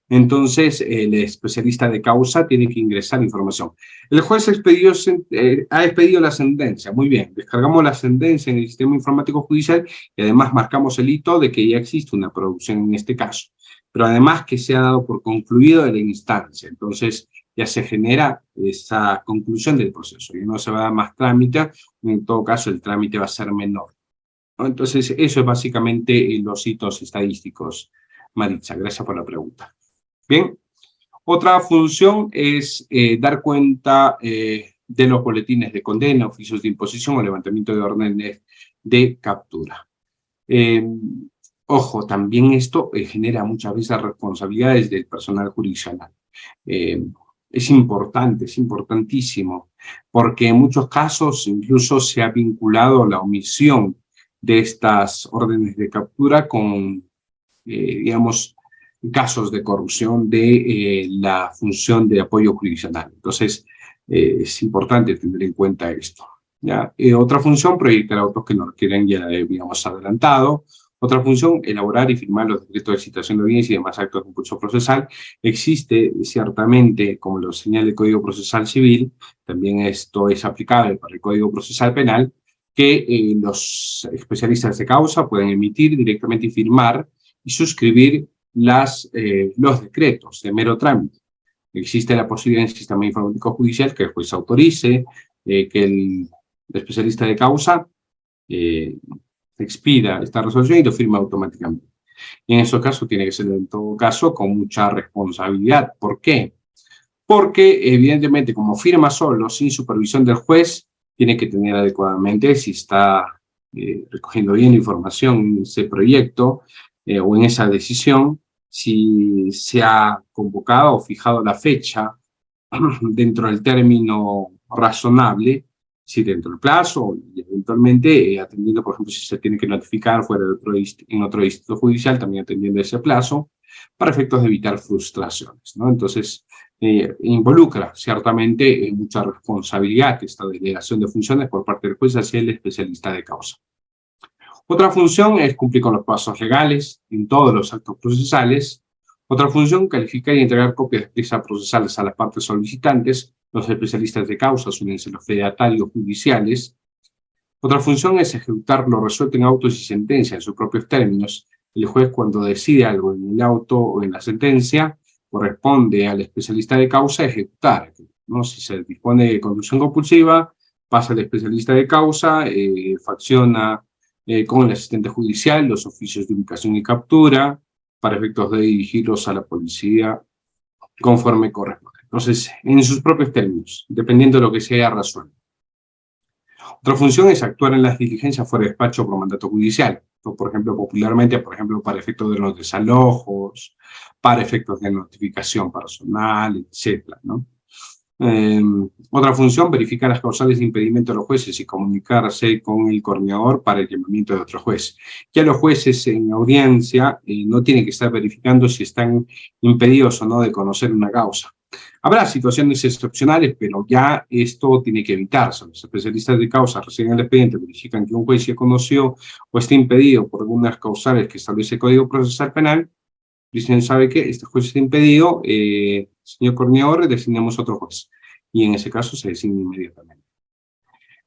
A: Entonces, el especialista de causa tiene que ingresar información. El juez ha expedido la sentencia. Muy bien, descargamos la sentencia en el sistema informático judicial y además marcamos el hito de que ya existe una producción en este caso. Pero además que se ha dado por concluido de la instancia. Entonces, ya se genera esa conclusión del proceso. Y no se va a dar más trámite, en todo caso el trámite va a ser menor. Entonces, eso es básicamente los hitos estadísticos. Maritza, gracias por la pregunta. Bien, otra función es dar cuenta de los boletines de condena, oficios de imposición o levantamiento de órdenes de captura. Ojo, también esto genera muchas veces responsabilidades del personal jurisdiccional. es importante, es importantísimo, porque en muchos casos incluso se ha vinculado la omisión de estas órdenes de captura con, digamos, casos de corrupción de la función de apoyo jurisdiccional. Entonces, es importante tener en cuenta esto. ¿Ya? Otra función, proyectar autos que no requieren ya habíamos adelantado. Otra función, elaborar y firmar los decretos de citación de audiencia y demás actos de impulso procesal. Existe ciertamente, como lo señala el Código Procesal Civil, también esto es aplicable para el Código Procesal Penal, que los especialistas de causa pueden emitir directamente y firmar y suscribir los decretos de mero trámite. Existe la posibilidad en el sistema informático judicial que el juez autorice, que el especialista de causa expida esta resolución y lo firma automáticamente. Y en esos casos tiene que ser en todo caso con mucha responsabilidad. ¿Por qué? Porque evidentemente como firma solo, sin supervisión del juez, tiene que tener adecuadamente, si está recogiendo bien información en ese proyecto o en esa decisión, si se ha convocado o fijado la fecha dentro del término razonable, si dentro del plazo y eventualmente atendiendo, por ejemplo, si se tiene que notificar fuera de en otro distrito judicial, también atendiendo ese plazo, para efectos de evitar frustraciones, ¿no? Entonces, involucra ciertamente mucha responsabilidad esta delegación de funciones por parte del juez hacia el especialista de causa. Otra función es cumplir con los pasos legales en todos los actos procesales. Otra función, calificar y entregar copias de piezas procesales a las partes solicitantes. Los especialistas de causa suelen ser los fedatarios judiciales. Otra función es ejecutar lo resuelto en autos y sentencia en sus propios términos. El juez, cuando decide algo en el auto o en la sentencia, corresponde al especialista de causa ejecutar, ¿no? Si se dispone de conducción compulsiva, pasa al especialista de causa, facciona con el asistente judicial los oficios de ubicación y captura para efectos de dirigirlos a la policía conforme corresponde. Entonces, en sus propios términos, dependiendo de lo que se haya resuelto. Otra función es actuar en las diligencias fuera de despacho por mandato judicial, o por ejemplo, popularmente, por ejemplo, para efectos de los desalojos, para efectos de notificación personal, etcétera, ¿no? Otra función, verificar las causales de impedimento de los jueces y comunicarse con el coordinador para el llamamiento de otro juez. Ya los jueces en audiencia no tienen que estar verificando si están impedidos o no de conocer una causa. Habrá situaciones excepcionales, pero ya esto tiene que evitarse. Los especialistas de causa reciben el expediente, verifican que un juez ya conoció o está impedido por algunas causales que establece el Código Procesal Penal. Dicen, ¿sabe qué? Este juez está impedido, señor coordinador, designamos otro juez. Y en ese caso se designa inmediatamente.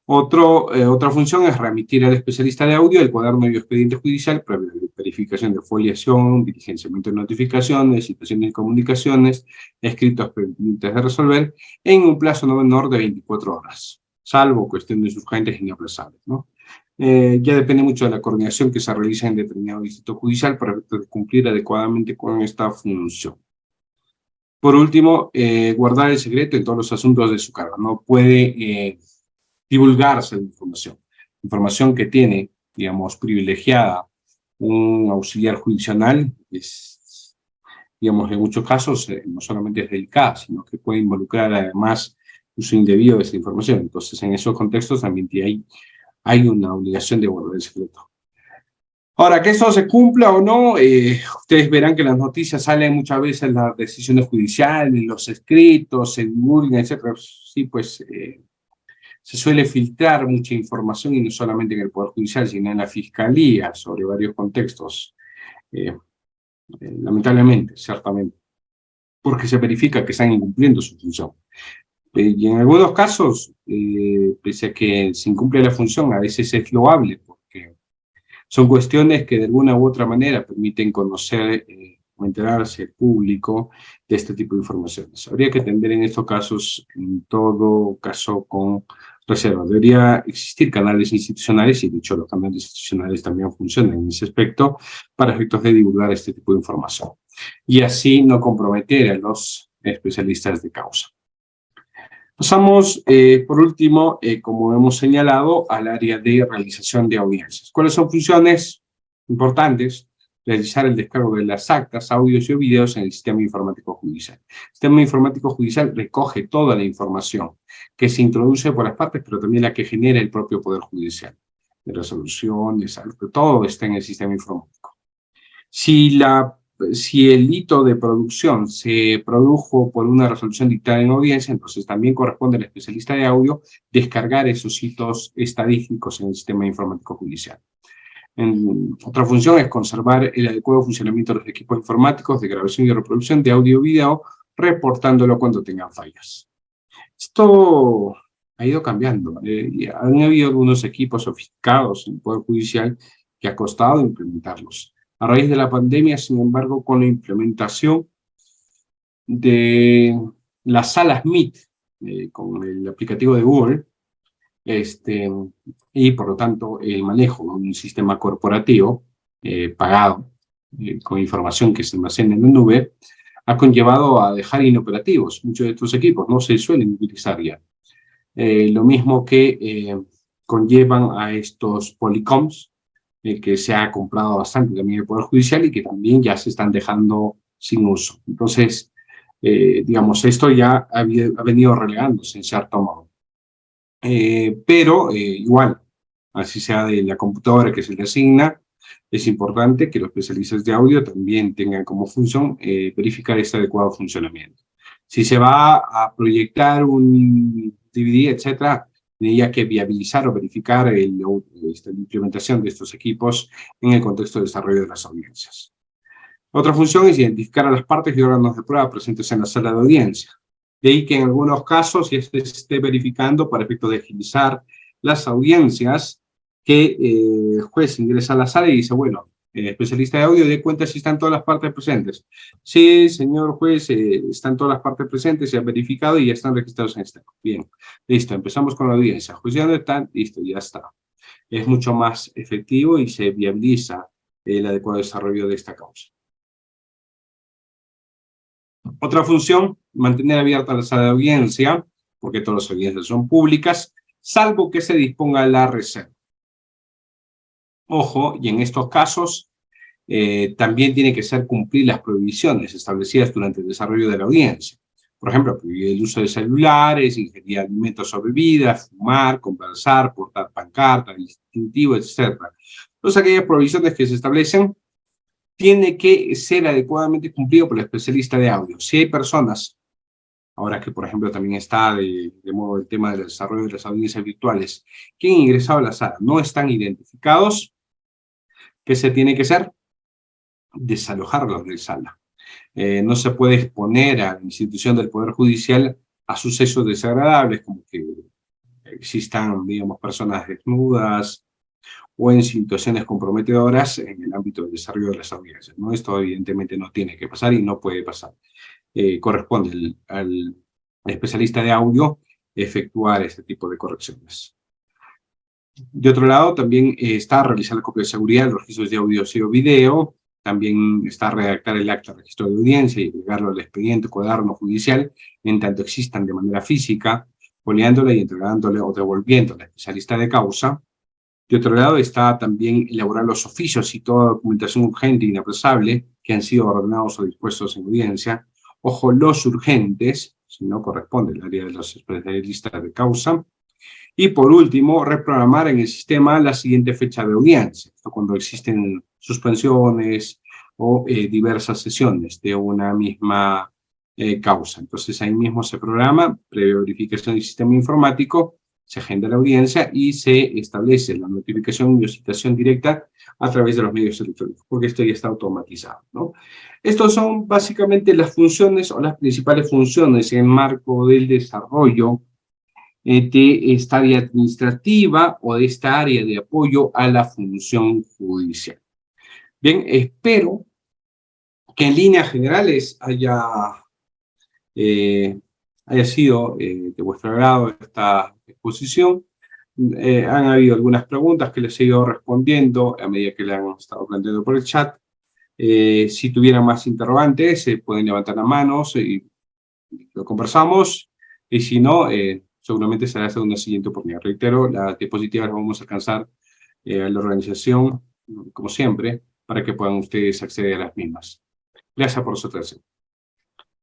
A: Otra función es remitir al especialista de audio el cuaderno de expediente judicial, previa verificación de foliación, diligenciamiento de notificaciones, citaciones y comunicaciones, escritos pendientes de resolver, en un plazo no menor de 24 horas, salvo cuestiones urgentes e inaplazables, ¿no? Ya depende mucho de la coordinación que se realiza en determinado distrito judicial para cumplir adecuadamente con esta función. Por último, guardar el secreto en todos los asuntos de su cargo. No puede divulgarse la información que tiene, digamos, privilegiada un auxiliar judicial es, digamos, en muchos casos no solamente es delicada, sino que puede involucrar además uso indebido de esa información. Entonces, en esos contextos también hay una obligación de guardar el secreto. Ahora, que esto se cumpla o no, ustedes verán que las noticias salen muchas veces las decisiones judiciales, los escritos, se divulgan, etc. Sí, pues se suele filtrar mucha información y no solamente en el Poder Judicial, sino en la Fiscalía sobre varios contextos. Lamentablemente, ciertamente, porque se verifica que están incumpliendo su función. Y en algunos casos, pese a que se incumple la función, a veces es loable, porque son cuestiones que de alguna u otra manera permiten conocer o enterarse el público de este tipo de informaciones. Habría que atender en estos casos, en todo caso, con reserva. Debería existir canales institucionales, y de hecho los canales institucionales también funcionan en ese aspecto, para efectos de divulgar este tipo de información. Y así no comprometer a los especialistas de causa. Pasamos, por último, como hemos señalado, al área de realización de audiencias. ¿Cuáles son funciones importantes? realizar el descargo de las actas, audios y videos en el sistema informático judicial. El sistema informático judicial recoge toda la información que se introduce por las partes, pero también la que genera el propio Poder Judicial. De resoluciones, todo está en el sistema informático. Si el hito de producción se produjo por una resolución dictada en audiencia, entonces también corresponde al especialista de audio descargar esos hitos estadísticos en el sistema informático judicial. Otra función es conservar el adecuado funcionamiento de los equipos informáticos de grabación y reproducción de audio y video, reportándolo cuando tengan fallas. Esto ha ido cambiando. Han habido algunos equipos sofisticados en el Poder Judicial que ha costado implementarlos. A raíz de la pandemia, sin embargo, con la implementación de las salas Meet, con el aplicativo de Google, y por lo tanto el manejo de un sistema corporativo pagado, con información que se almacena en la nube, ha conllevado a dejar inoperativos muchos de estos equipos, no se suelen utilizar ya. Lo mismo que conllevan a estos Polycoms, que se ha comprado bastante también el Poder Judicial y que también ya se están dejando sin uso. Entonces, digamos, esto ya ha venido relegándose en cierto modo. Pero igual, así sea de la computadora que se le asigna, es importante que los especialistas de audio también tengan como función verificar este adecuado funcionamiento. Si se va a proyectar un DVD, etcétera, tendría que viabilizar o verificar la implementación de estos equipos en el contexto de desarrollo de las audiencias. Otra función es identificar a las partes y órganos de prueba presentes en la sala de audiencia. De ahí que en algunos casos ya se esté verificando para efecto de agilizar las audiencias, que el juez ingresa a la sala y dice, bueno, especialista de audio, dé cuenta si están todas las partes presentes. Sí, señor juez, están todas las partes presentes, se han verificado y ya están registrados en este. Bien, listo, empezamos con la audiencia. Juez, ¿ya dónde están? Listo, ya está. Es mucho más efectivo y se viabiliza el adecuado desarrollo de esta causa. Otra función, mantener abierta la sala de audiencia, porque todas las audiencias son públicas, salvo que se disponga la reserva. Ojo, y en estos casos también tiene que ser cumplir las prohibiciones establecidas durante el desarrollo de la audiencia. Por ejemplo, prohibir el uso de celulares, ingerir alimentos o bebidas, fumar, conversar, portar pancartas, distintivo, etc. Todas aquellas prohibiciones que se establecen tiene que ser adecuadamente cumplido por el especialista de audio. Si hay personas, ahora que por ejemplo también está de modo el tema del desarrollo de las audiencias virtuales, que han ingresado a la sala, no están identificados, ¿qué se tiene que hacer? Desalojarlos de sala. No se puede exponer a la institución del Poder Judicial a sucesos desagradables, como que existan, digamos, personas desnudas, o en situaciones comprometedoras en el ámbito del desarrollo de las audiencias, ¿no? Esto evidentemente no tiene que pasar y no puede pasar. Corresponde al especialista de audio efectuar este tipo de correcciones. De otro lado, también está realizar la copia de seguridad de los registros de audio y video, también está redactar el acta de registro de audiencia y agregarlo al expediente o cuaderno judicial, en tanto existan de manera física, foliándole y entregándole o devolviéndole al especialista de causa. De otro lado está también elaborar los oficios y toda documentación urgente e inaplazable que han sido ordenados o dispuestos en audiencia. Ojo, los urgentes, si no corresponde al área de los especialistas de causa. Y por último, reprogramar en el sistema la siguiente fecha de audiencia. Esto cuando existen suspensiones o diversas sesiones de una misma causa. Entonces ahí mismo se programa, previa verificación del sistema informático, se agenda la audiencia y se establece la notificación y citación directa a través de los medios electrónicos, porque esto ya está automatizado, ¿no? Estos son básicamente las funciones o las principales funciones en el marco del desarrollo de esta área administrativa o de esta área de apoyo a la función judicial. Bien, espero que en líneas generales haya sido de vuestro agrado esta exposición. Han habido algunas preguntas que les he ido respondiendo a medida que le han estado planteando por el chat. Si tuvieran más interrogantes, pueden levantar las manos y lo conversamos. Y si no, seguramente será hasta una siguiente oportunidad. Reitero, las diapositivas las vamos a alcanzar a la organización, como siempre, para que puedan ustedes acceder a las mismas. Gracias por su atención.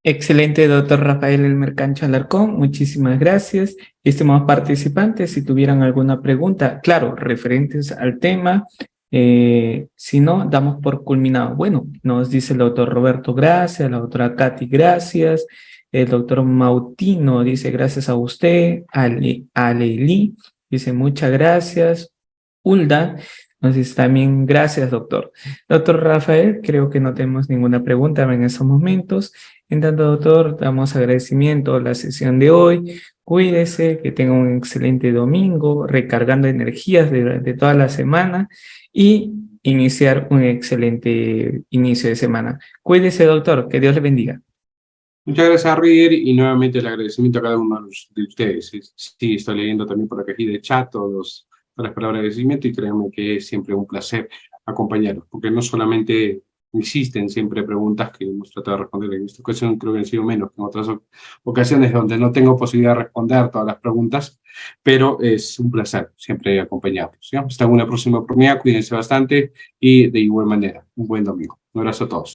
B: Excelente, doctor Rafael Elmer Cancho Alarcón. Muchísimas gracias. Estimados participantes, si tuvieran alguna pregunta, claro, referentes al tema, si no, damos por culminado. Bueno, nos dice el doctor Roberto, gracias, la doctora Katy, gracias. El doctor Mautino dice, gracias a usted. Aleili dice, muchas gracias. Hulda nos dice también, gracias, doctor. Doctor Rafael, creo que no tenemos ninguna pregunta en esos momentos. En tanto, doctor, damos agradecimiento a la sesión de hoy. Cuídese, que tenga un excelente domingo, recargando energías de toda la semana y iniciar un excelente inicio de semana. Cuídese, doctor, que Dios le bendiga.
A: Muchas gracias, Rider, y nuevamente el agradecimiento a cada uno de ustedes. Sí, estoy leyendo también por aquí de chat todas las palabras de agradecimiento y créanme que es siempre un placer acompañarlos, porque no solamente existen siempre preguntas que hemos tratado de responder. En esta ocasión creo que han sido menos que en otras ocasiones donde no tengo posibilidad de responder todas las preguntas, pero es un placer siempre acompañarlos, ¿sí? Hasta una próxima oportunidad, cuídense bastante y de igual manera, un buen domingo. Un abrazo a todos.